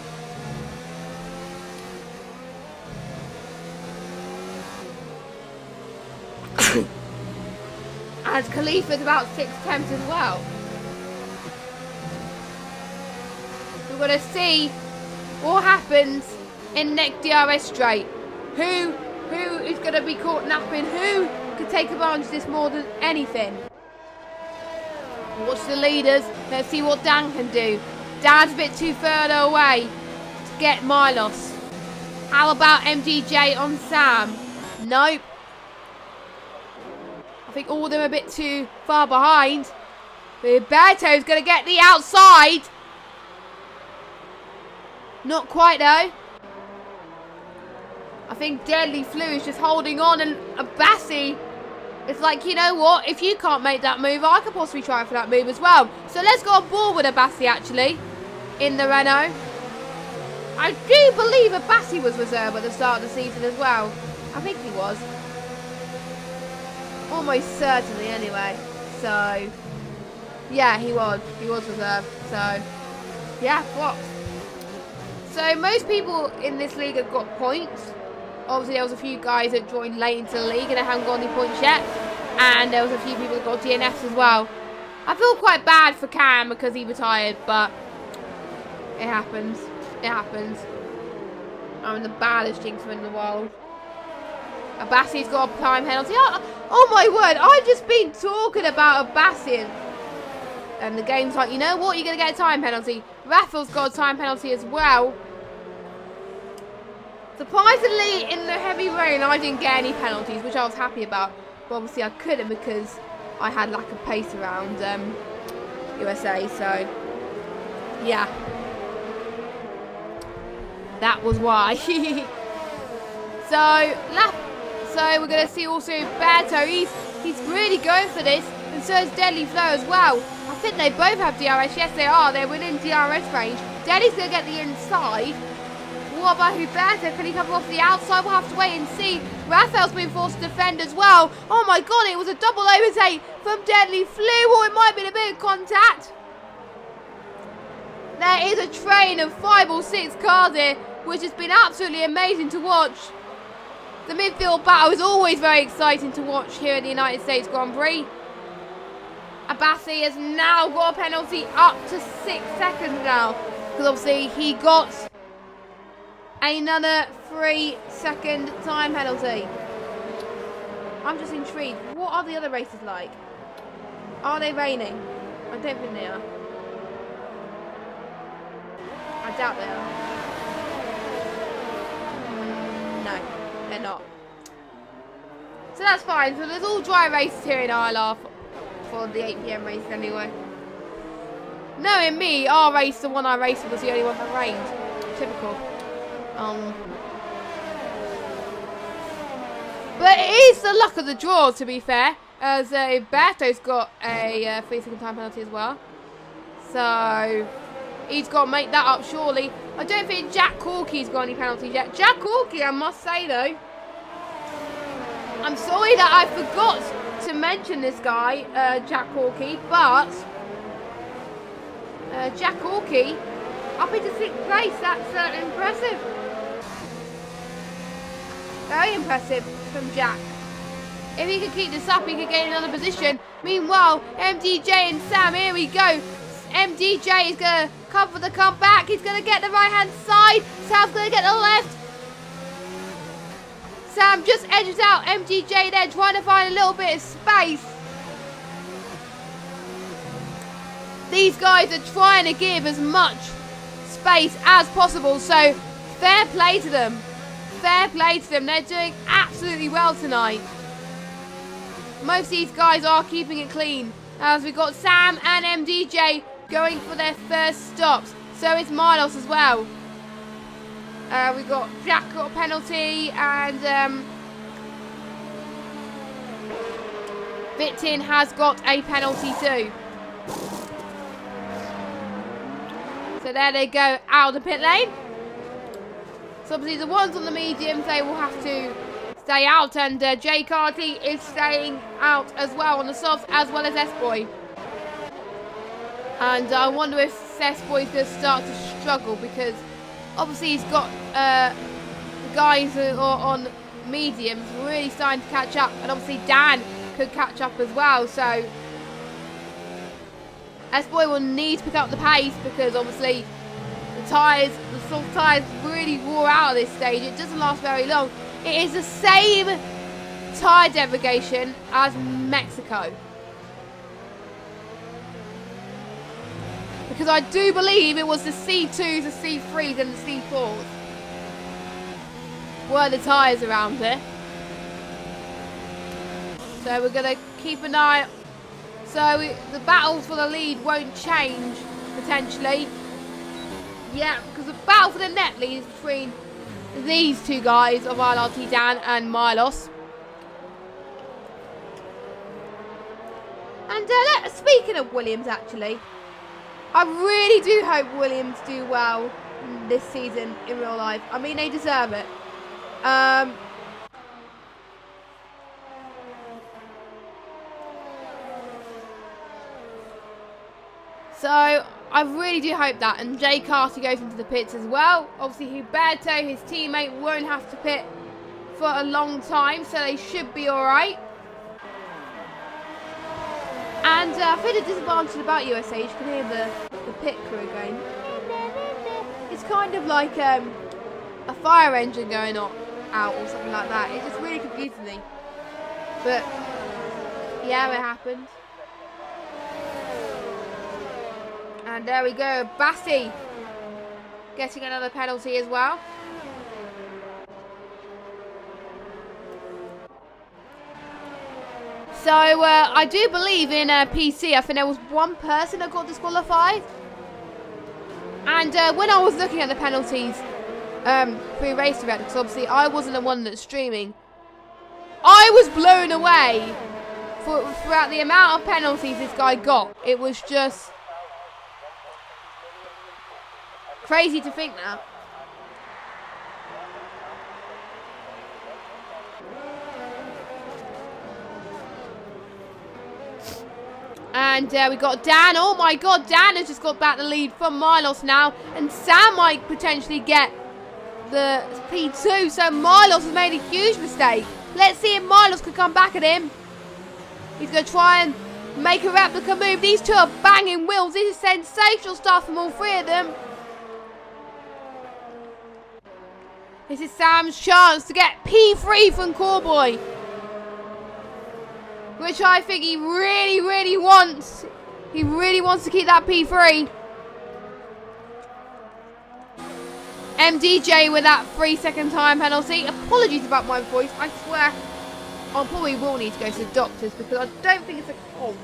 As Khalifa's about 6 attempts as well. We're going to see what happens in next DRS straight. Who is going to be caught napping? Who could take advantage of this more than anything? Watch the leaders. Let's see what Dan can do. Dan's a bit too further away to get Milos. How about MDJ on Sam? Nope. I think all of them are a bit too far behind. Roberto's going to get the outside. Not quite though. I think Deadly Flu is just holding on, and Abbasi, it's like, you know what? If you can't make that move, I could possibly try for that move as well. So let's go on board with Abbasi actually in the Renault. I do believe Abbasi was reserved at the start of the season as well. I think he was. Almost certainly anyway. So yeah, he was reserved. So yeah, flops. So most people in this league have got points. Obviously there was a few guys that joined late into the league and they haven't got any points yet. And there was a few people that got DNFs as well. I feel quite bad for Cam because he retired, but it happens. It happens. I'm the baddest jinxer in the world. Abbasi's got a time penalty. Oh my word, I've just been talking about Abbasi. And the game's like, you know what, you're going to get a time penalty. Rafael's got a time penalty as well. Surprisingly, in the heavy rain, I didn't get any penalties, which I was happy about. But obviously I couldn't because I had lack of pace around USA. So, yeah. That was why. So we're going to see also Berto. He's really going for this, and so is Deadly Flow as well. I think they both have DRS. Yes, they are. They're within DRS range. Deadly's going to get the inside. What about Huberto? Can he cover off the outside? We'll have to wait and see. Raphael's been forced to defend as well. Oh my god, it was a double overtake from Deadly Flew, or it might be a bit of contact. There is a train of 5 or 6 cars here, which has been absolutely amazing to watch. The midfield battle is always very exciting to watch here at the United States Grand Prix. Abassi has now got a penalty up to 6 seconds now, because obviously he got another 3-second time penalty. I'm just intrigued. What are the other races like? Are they raining? I don't think they are. I doubt they are. No, they're not. So that's fine. So there's all dry races here in ILR for the 8 PM races anyway. Knowing me, our race, the one I raced was the only one that rained. Typical. But it is the luck of the draw, to be fair, as Berto's got a 3-second time penalty as well. So he's got to make that up, surely. I don't think Jack Corky's got any penalties yet. Jack Corky, I must say, though, I'm sorry that I forgot to mention this guy, Jack Corky, but Jack Corky up into 6th place. That's impressive. Very impressive from Jack. If he can keep this up, he can get another position. Meanwhile, MDJ and Sam, here we go. MDJ is going to cover the comeback. He's going to get the right-hand side. Sam's going to get the left. Sam just edges out MDJ there, trying to find a little bit of space. These guys are trying to give as much space as possible, so fair play to them. Fair play to them. They're doing absolutely well tonight. Most of these guys are keeping it clean, as we've got Sam and MDJ going for their first stops. So it's Milos as well. We've got Jack got a penalty, and Vitin has got a penalty too. So there they go, out of the pit lane. So obviously the ones on the mediums, they will have to stay out, and Jay Carty is staying out as well on the softs, as well as S-Boy. And I wonder if S-Boy is going to start to struggle, because obviously he's got the guys who are on mediums really starting to catch up, and obviously Dan could catch up as well. So S-Boy will need to pick up the pace, because obviously the tyres, the soft tyres really wore out at this stage. It doesn't last very long. It is the same tyre derogation as Mexico, because I do believe it was the C2s, the C3s and the C4s were the tyres around here. So we're going to keep an eye. So the battles for the lead won't change, potentially. Yeah, because the battle for the net lead is between these two guys of ILRT Dan and Milos. And speaking of Williams, actually, I really do hope Williams do well this season in real life. I mean, they deserve it. So I really do hope that. And Jay Carty goes into the pits as well. Obviously, Huberto, his teammate, won't have to pit for a long time, so they should be all right. And I think the disadvantage about USA, you can hear the pit crew going. It's kind of like a fire engine going out or something like that. It just really confuses me. But yeah, it happened. And there we go, Bassi getting another penalty as well. So I do believe in PC, I think there was one person that got disqualified. And when I was looking at the penalties, pre-race direct, because obviously I wasn't the one that's streaming. I was blown away throughout the amount of penalties this guy got. It was just crazy to think that. And we got Dan. Oh my god, Dan has just got back the lead from Milos now. And Sam might potentially get the P2. So Milos has made a huge mistake. Let's see if Milos can come back at him. He's going to try and make a replica move. These two are banging wheels. This is sensational stuff from all three of them. This is Sam's chance to get P3 from Coreboy, which I think he really, really wants. He really wants to keep that P3. MDJ with that 3-second time penalty. Apologies about my voice. I swear I probably will need to go to the doctors because I don't think it's a cold.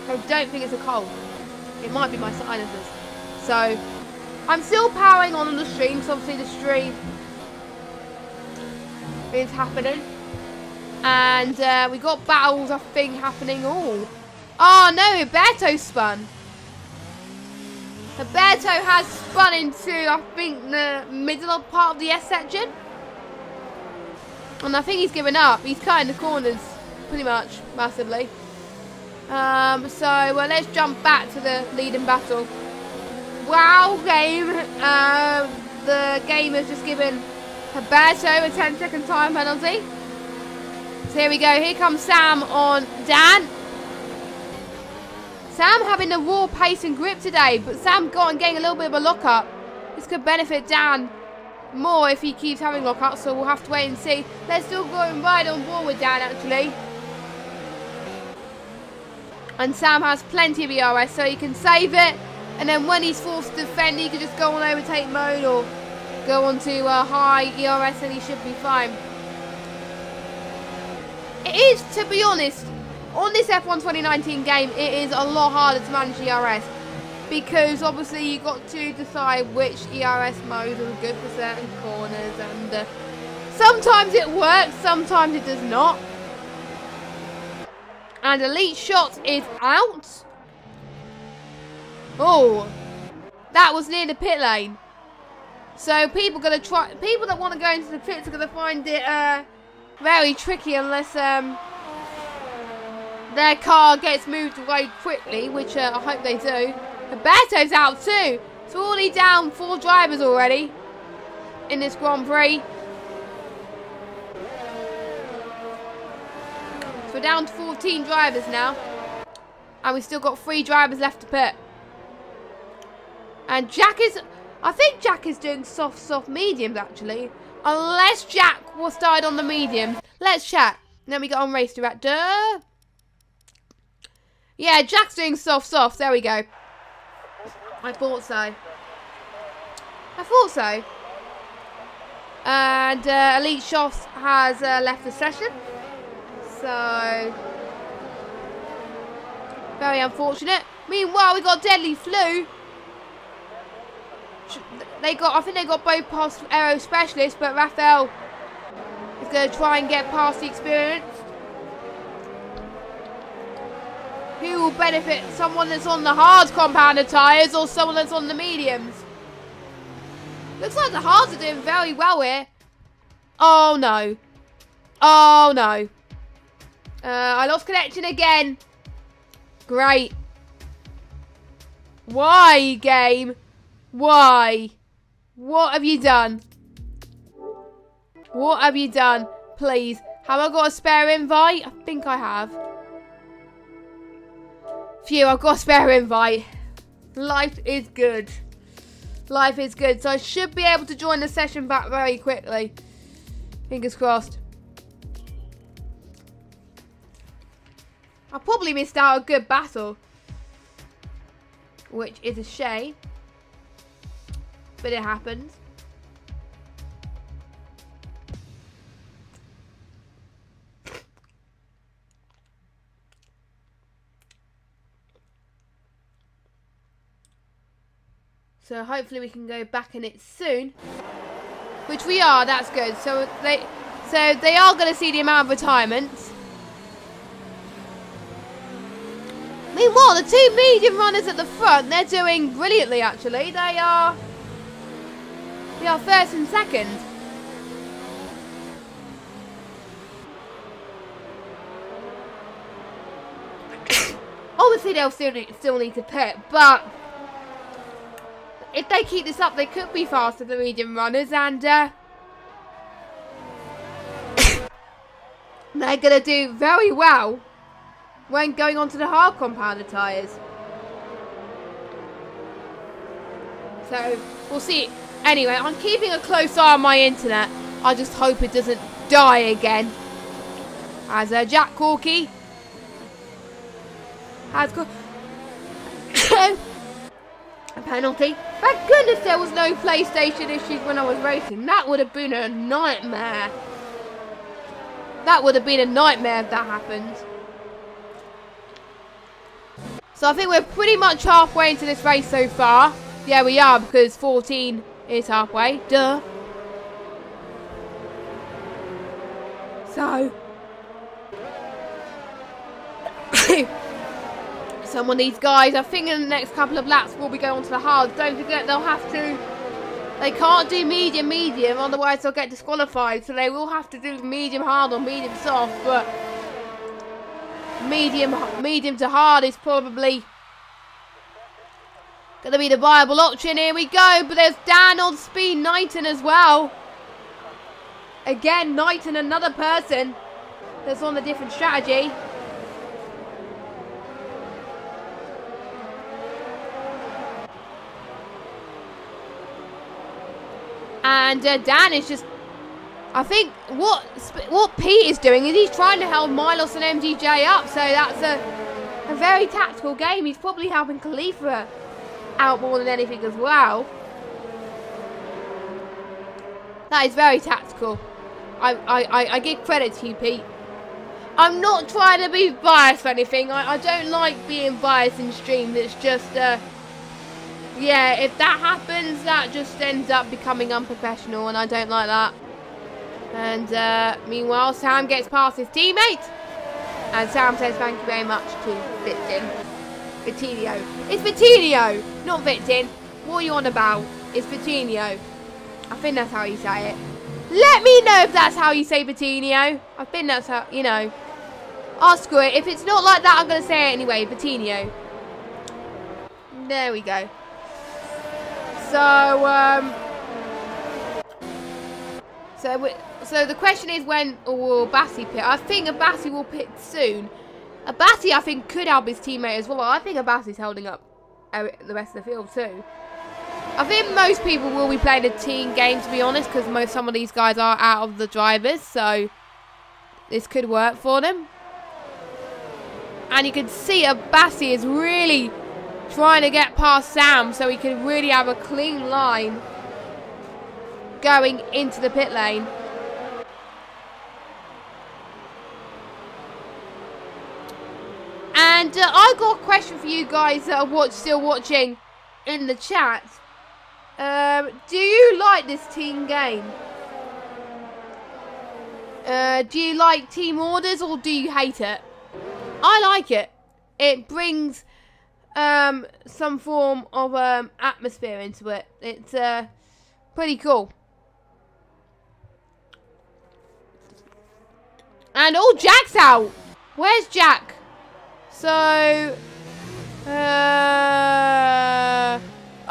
I don't think it's a cold. It might be my sinuses. So I'm still powering on the stream because obviously the stream is happening. And we got battles, I think, happening. Oh no, Roberto spun. Roberto has spun into, I think, the middle part of the S section. And I think he's given up. He's cutting the corners pretty much massively. So let's jump back to the leading battle. Wow, game. The game has just given Roberto a 10-second time penalty. So here we go. Here comes Sam on Dan. Sam having the raw pace and grip today, but Sam getting a little bit of a lock-up. This could benefit Dan more if he keeps having lock-ups, so we'll have to wait and see. Let's still go and ride on board with Dan, actually. And Sam has plenty of ERS, so he can save it. And then when he's forced to defend, he can just go on overtake mode or go on to high ERS and he should be fine. It is, to be honest, on this F1 2019 game, it is a lot harder to manage ERS because obviously you've got to decide which ERS modes are good for certain corners, and sometimes it works, sometimes it does not. And Elite Shot is out. Oh, that was near the pit lane. So people that want to go into the pits are gonna find it very tricky unless their car gets moved away quickly, which I hope they do. Roberto's out too. So we're already down 4 drivers already in this Grand Prix. So we're down to 14 drivers now. And we've still got 3 drivers left to pit. And I think Jack is doing soft mediums actually. Unless Jack was started on the mediums. Let's check. Then we got on race director. Yeah, Jack's doing soft. There we go. I thought so. And Elite Shots has left the session. So very unfortunate. Meanwhile, we got Deadly Flu. I think they got both past Aero Specialists, but Raphael is going to try and get past the experience. Who will benefit? Someone that's on the hard compounder tyres or someone that's on the mediums? Looks like the hards are doing very well here. Oh no. Oh no. I lost connection again. Great. Why, game? Why? What have you done? What have you done? Please. Have I got a spare invite? I think I have. Phew, I've got a spare invite. Life is good. Life is good. So I should be able to join the session back very quickly. Fingers crossed. I probably missed out a good battle, which is a shame. But it happens. So hopefully we can go back in it soon. Which we are, that's good. So they are going to see the amount of retirements. Meanwhile, the two medium runners at the front, they're doing brilliantly actually. They are first and second. Obviously, they'll still need to pit, but if they keep this up, they could be faster than medium runners, and they're going to do very well when going on to the hard compounded tyres. So, we'll see. Anyway, I'm keeping a close eye on my internet. I just hope it doesn't die again. As Jack Corky has got a penalty. Thank goodness there was no PlayStation issues when I was racing. That would have been a nightmare. That would have been a nightmare if that happened. So I think we're pretty much halfway into this race so far. Yeah, we are, because 14 is halfway. Duh. So some of these guys, I think in the next couple of laps will be going on to the hard. Don't forget they can't do medium, otherwise they'll get disqualified. So they will have to do medium hard or medium soft, but medium to hard is probably going to be the viable option. Here we go, but there's Dan on speed, Knighton as well. Again, Knighton, another person that's on a different strategy. And Dan is just, I think what Pete is doing is he's trying to help Milos and MDJ up. So that's a very tactical game. He's probably helping Khalifa out more than anything as well. That is very tactical. I give credit to you, Pete. I'm not trying to be biased or anything. I don't like being biased in streams. It's just, yeah, if that happens, that just ends up becoming unprofessional, and I don't like that. And meanwhile, Sam gets past his teammate, and Sam says thank you very much to Vitinho. It's Vitinho, not Vitin. What are you on about? It's Vitinho. I think that's how you say it. Let me know if that's how you say Vitinho. I think that's how, you know. Oh, screw it. If it's not like that, I'm going to say it anyway. Vitinho. There we go. So the question is when will Bassi pit? I think Abassi will pit soon. Abassi, I think, could help his teammate as well. I think Abassi's holding up the rest of the field too. I think most people will be playing a team game, to be honest, because some of these guys are out of the drivers, so this could work for them. And you can see Abassi is really trying to get past Sam so he can really have a clean line going into the pit lane. And I got a question for you guys that are still watching in the chat. Do you like this team game? Do you like team orders or do you hate it? I like it. It brings some form of atmosphere into it. It's pretty cool. And oh, Jack's out. Where's Jack? So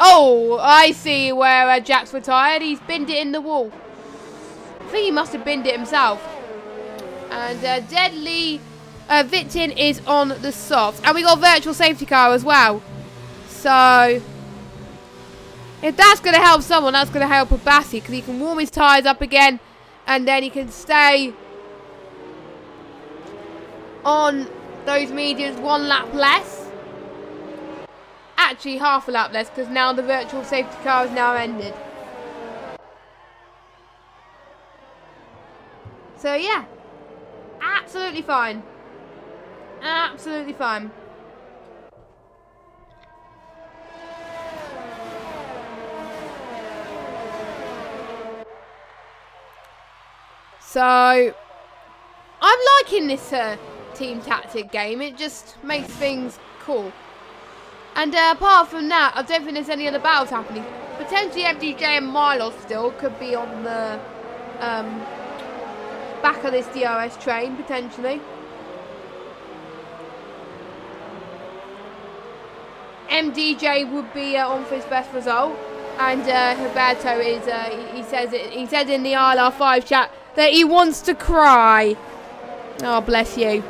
oh, I see where Jack's retired. He's binned it in the wall. I think he must have binned it himself. And Deadly Vitin is on the soft. And we got virtual safety car as well. So if that's going to help someone, that's going to help Abassi, because he can warm his tyres up again. And then he can stay on those mediums 1 lap less. Actually, half a lap less, because now the virtual safety car is now ended. So yeah, absolutely fine. Absolutely fine. So, I'm liking this team tactic game. It just makes things cool. And apart from that, I don't think there's any other battles happening. Potentially MDJ and Milos still could be on the back of this DRS train, potentially. MDJ would be on for his best result. And Roberto is, he said in the ILR5 chat that he wants to cry. Oh, bless you.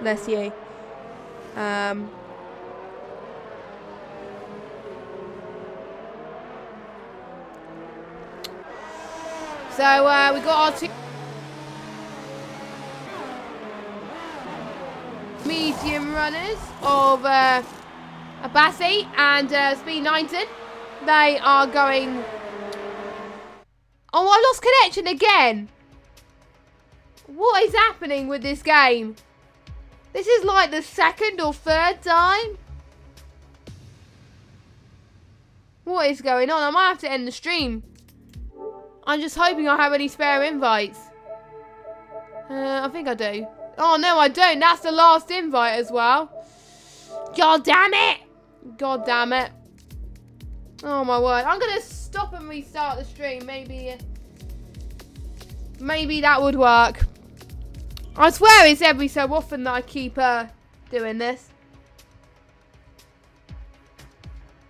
Bless you. So we got our two medium runners of Abassi and Speed 19. They are going. Oh, I lost connection again. What is happening with this game? This is like the second or third time. What is going on? I might have to end the stream. I'm just hoping I have any spare invites. I think I do. Oh, no, I don't. That's the last invite as well. God damn it. God damn it. Oh, my word. I'm going to stop and restart the stream. Maybe that would work. I swear it's every so often that I keep doing this.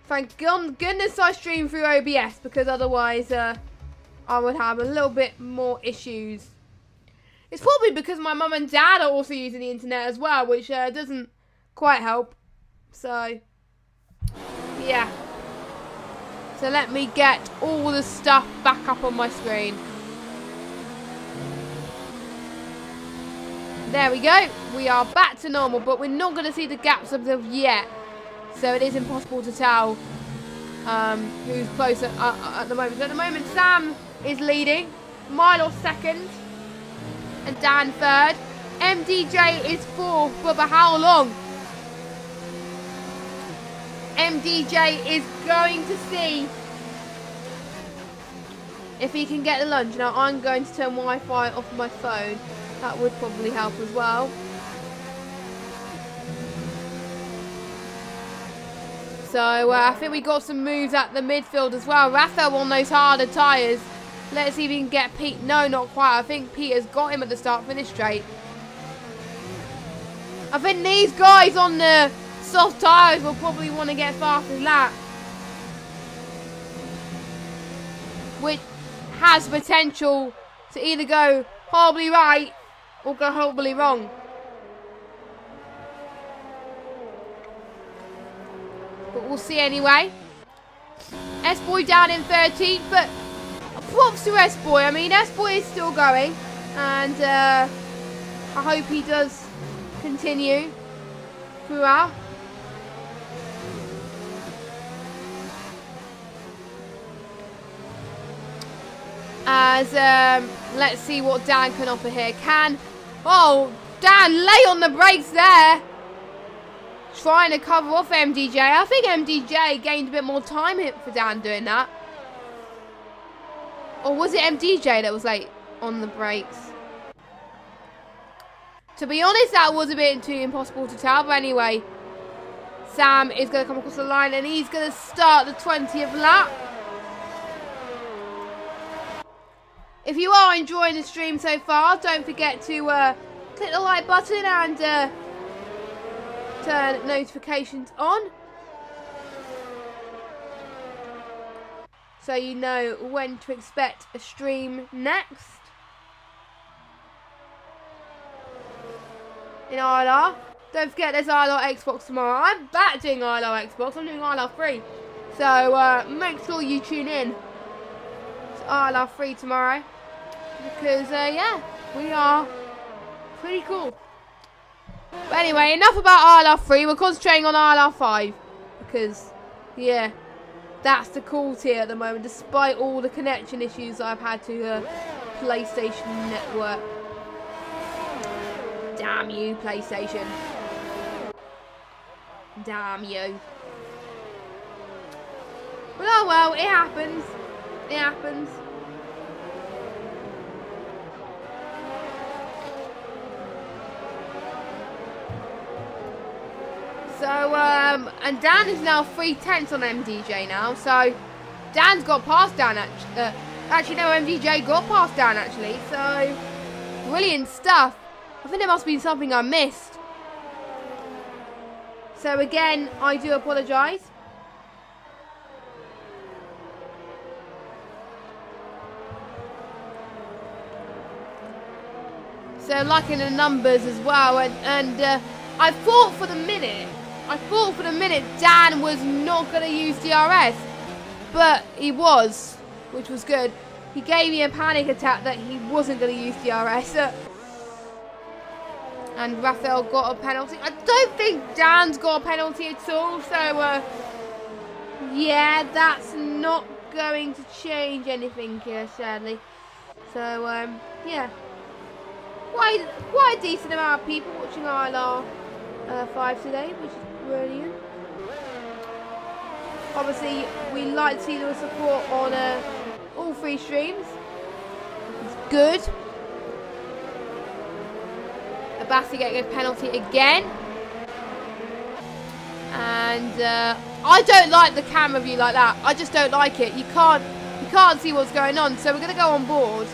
Thank goodness I stream through OBS, because otherwise I would have a little bit more issues. It's probably because my mum and dad are also using the internet as well, which doesn't quite help. So, yeah. So let me get all the stuff back up on my screen. There we go. We are back to normal, but we're not going to see the gaps of them yet. So it is impossible to tell who's closer at the moment. So at the moment, Sam is leading. Milos second. And Dan third. MDJ is fourth, but for how long? MDJ is going to see if he can get the lunch. Now I'm going to turn Wi-Fi off my phone. That would probably help as well. So I think we got some moves at the midfield as well. Raphael on those harder tyres. Let's see if we can get Pete. No, not quite. I think Peter's got him at the start. Finish straight. I think these guys on the soft tyres will probably want to get fastest lap, which has potential to either go horribly right or go horribly wrong. But we'll see anyway. S-Boy down in 13th, but props to S-Boy. I mean, S-Boy is still going, and I hope he does continue throughout. As let's see what Dan can offer here. Oh, Dan lay on the brakes there, trying to cover off MDJ. I think MDJ gained a bit more time for Dan doing that. Or was it MDJ that was late on the brakes? To be honest, that was a bit too impossible to tell. But anyway, Sam is going to come across the line and he's going to start the 20th lap. If you are enjoying the stream so far, don't forget to click the like button and turn notifications on, so you know when to expect a stream next in ILR. Don't forget there's ILR Xbox tomorrow. I'm back doing ILR Xbox. I'm doing ILR3. So make sure you tune in to ILR3 tomorrow. Because, yeah, we are pretty cool. But anyway, enough about ILR3. We're concentrating on ILR5. Because, yeah, that's the cool tier at the moment. Despite all the connection issues I've had to the PlayStation Network. Damn you, PlayStation. Damn you. But oh well, it happens. It happens. So, and Dan is now 3/10 on MDJ now. So, Dan's got past Dan, actually, no, MDJ got past Dan, actually. So, brilliant stuff. I think there must be something I missed. So, again, I do apologise. So, like in the numbers as well. And I thought for the minute Dan was not going to use DRS. But he was, which was good. He gave me a panic attack that he wasn't going to use DRS. And Raphael got a penalty. I don't think Dan's got a penalty at all. So, yeah, that's not going to change anything here, sadly. So, yeah. Quite a decent amount of people watching ILR5 today, which is brilliant. Obviously, we like to see the support on all 3 streams. It's good. Abassi getting a penalty again. And I don't like the camera view like that. I just don't like it. You can't see what's going on. So we're going to go on board.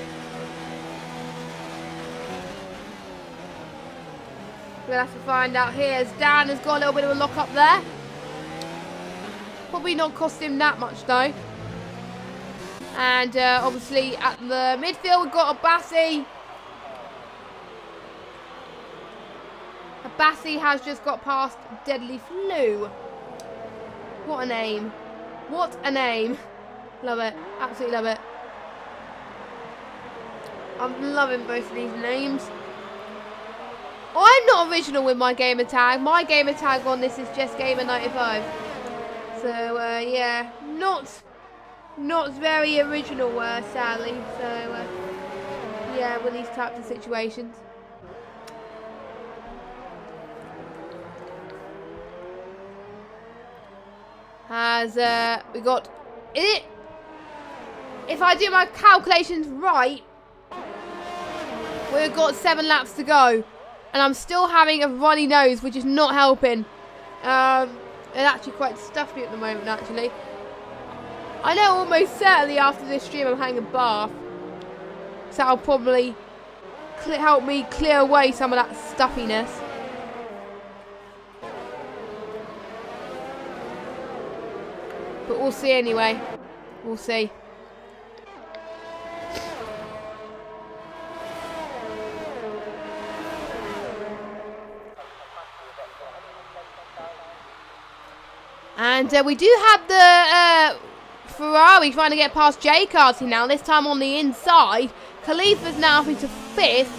We'll have to find out here as Dan has got a little bit of a lock up there. Probably not cost him that much though. And obviously at the midfield we've got Abassi. Abassi has just got past Deadly Flu. What a name. What a name. Love it. Absolutely love it. I'm loving both of these names. I'm not original with my gamer tag. My gamer tag on this is just Gamer95. So yeah, not very original, sadly. So yeah, with these types of situations. As we got it. If I do my calculations right, we've got 7 laps to go. And I'm still having a runny nose, which is not helping. It's actually quite stuffy at the moment, actually. I know almost certainly after this stream I'm having a bath. So that'll probably help me clear away some of that stuffiness. But we'll see anyway. We'll see. And we do have the Ferrari trying to get past J Carty now, this time on the inside. Khalifa's now up into 5th,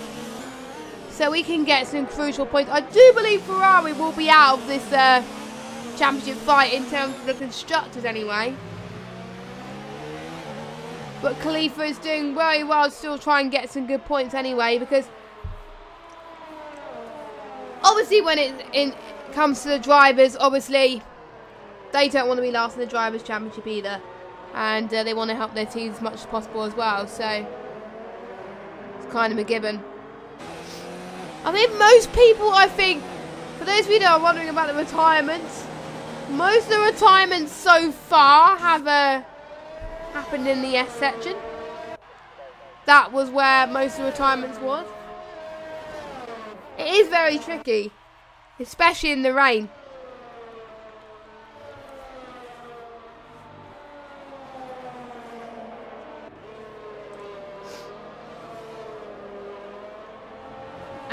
so we can get some crucial points. I do believe Ferrari will be out of this championship fight in terms of the constructors anyway. But Khalifa is doing very well to still try and get some good points anyway, because obviously when it comes to the drivers, obviously they don't want to be last in the Drivers' Championship either. And they want to help their teams as much as possible as well. So, it's kind of a given. I mean, most people, I think, for those of you that are wondering about the retirements, most of the retirements so far have happened in the S section. That was where most of the retirements was. It is very tricky, especially in the rain.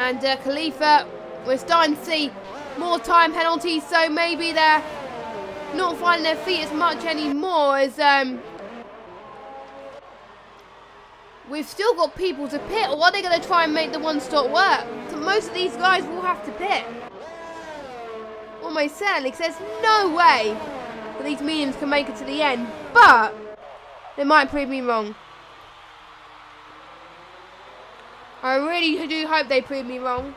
And Khalifa, we're starting to see more time penalties, so maybe they're not finding their feet as much anymore as we've still got people to pit, or are they going to try and make the one-stop work? So most of these guys will have to pit. Almost certainly, because there's no way that these mediums can make it to the end, but they might prove me wrong. I really do hope they prove me wrong.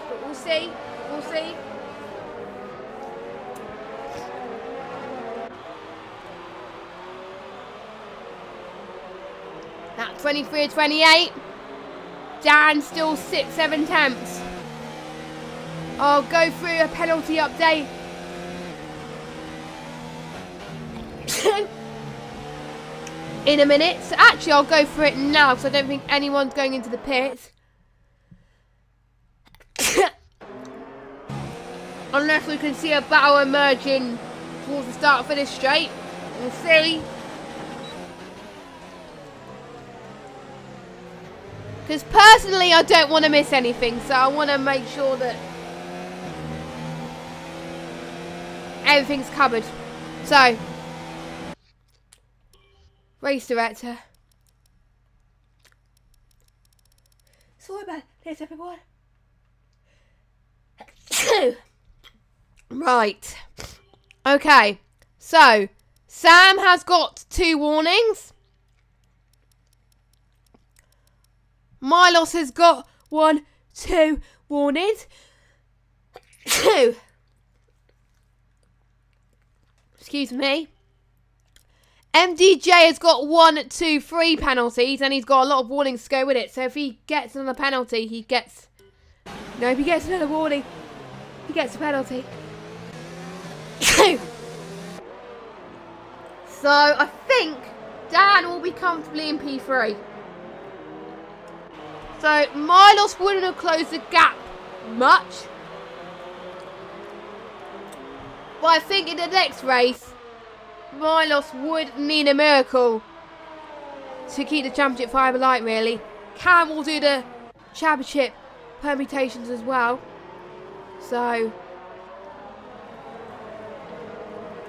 But we'll see. We'll see. That 23 or 28. Dan still 6-7 tenths. I'll go through a penalty update. In a minute. So actually, I'll go through it now because I don't think anyone's going into the pit. Unless we can see a battle emerging towards the start of this straight. We'll see. Because personally, I don't want to miss anything. So I want to make sure that everything's covered. So, race director. Sorry about this, everyone. Right. Okay. So, Sam has got 2 warnings. Milos has got 1, 2 warnings. Excuse me. MDJ has got 1, 2, 3 penalties, and he's got a lot of warnings to go with it. So if he gets another penalty, he gets... No, if he gets another warning, he gets a penalty. So I think Dan will be comfortably in P3. So Milos wouldn't have closed the gap much. But I think in the next race, Milos would need a miracle to keep the championship fire alight, really. Cam will do the championship permutations as well. So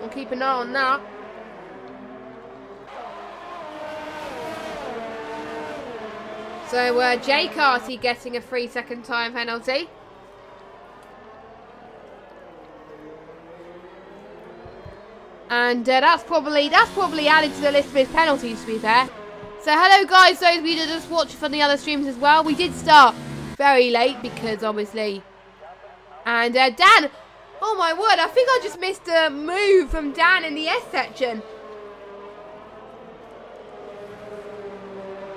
we'll keep an eye on that. So Jay Carty getting a 3-second time penalty. And that's probably added to the list of his penalties, to be fair. So hello guys, those of you that just watch from the other streams as well. We did start very late because obviously. And Dan, oh my word, I think I just missed a move from Dan in the S section.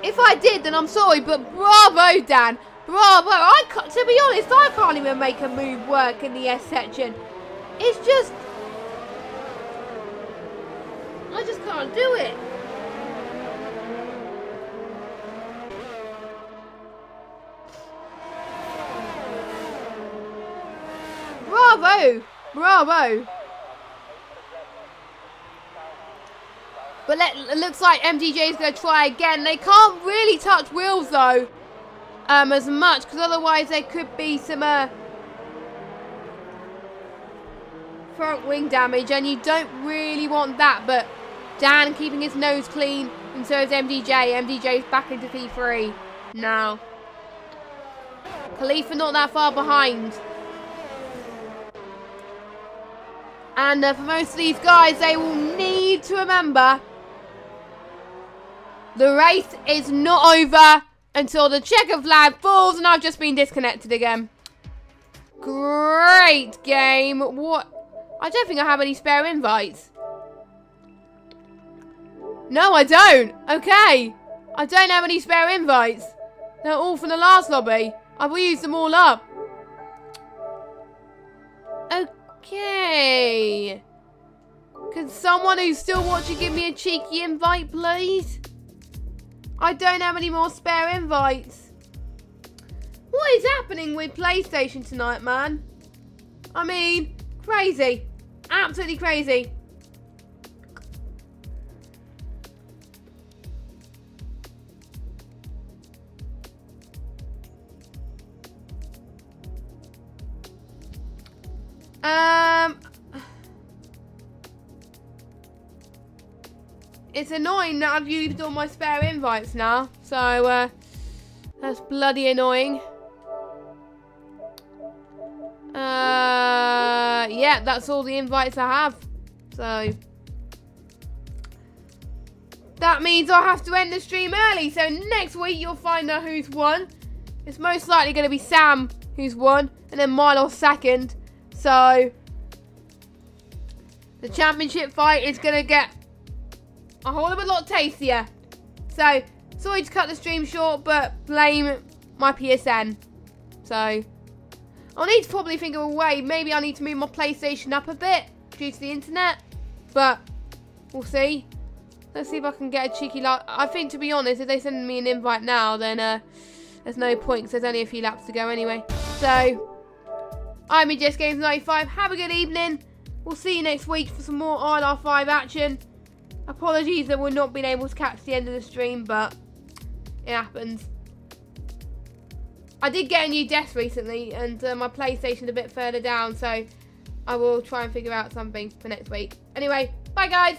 If I did, then I'm sorry, but bravo, Dan. Bravo. To be honest, I can't even make a move work in the S section. It's just... I just can't do it. Bravo. Bravo. But it looks like MDJ is going to try again. They can't really touch wheels though, as much, because otherwise there could be some front wing damage, and you don't really want that. But Dan keeping his nose clean, and so is MDJ. MDJ's back into P3 now. Khalifa not that far behind. And for most of these guys, they will need to remember the race is not over until the checker flag falls, and I've just been disconnected again. Great game. What? I don't think I have any spare invites. No, I don't. Okay. I don't have any spare invites. They're all from the last lobby. I've used them all up. Okay. Can someone who's still watching give me a cheeky invite, please? I don't have any more spare invites. What is happening with PlayStation tonight, man? I mean, crazy. Absolutely crazy. It's annoying that I've used all my spare invites now, so that's bloody annoying. Yeah, that's all the invites I have, so that means I'll have to end the stream early. So next week you'll find out who's won. It's most likely going to be Sam who's won, and then Milos second. So the championship fight is going to get a whole lot tastier. So sorry to cut the stream short, but blame my PSN. So I'll need to probably think of a way. Maybe I need to move my PlayStation up a bit due to the internet. But we'll see. Let's see if I can get a cheeky lap. I think, to be honest, if they send me an invite now, then there's no point because there's only a few laps to go anyway. So, I'm Just Games 95. Have a good evening. We'll see you next week for some more ILR5 action. Apologies that we're not being able to catch the end of the stream, but it happens. I did get a new desk recently, and my PlayStation's a bit further down, so I will try and figure out something for next week. Anyway, bye guys!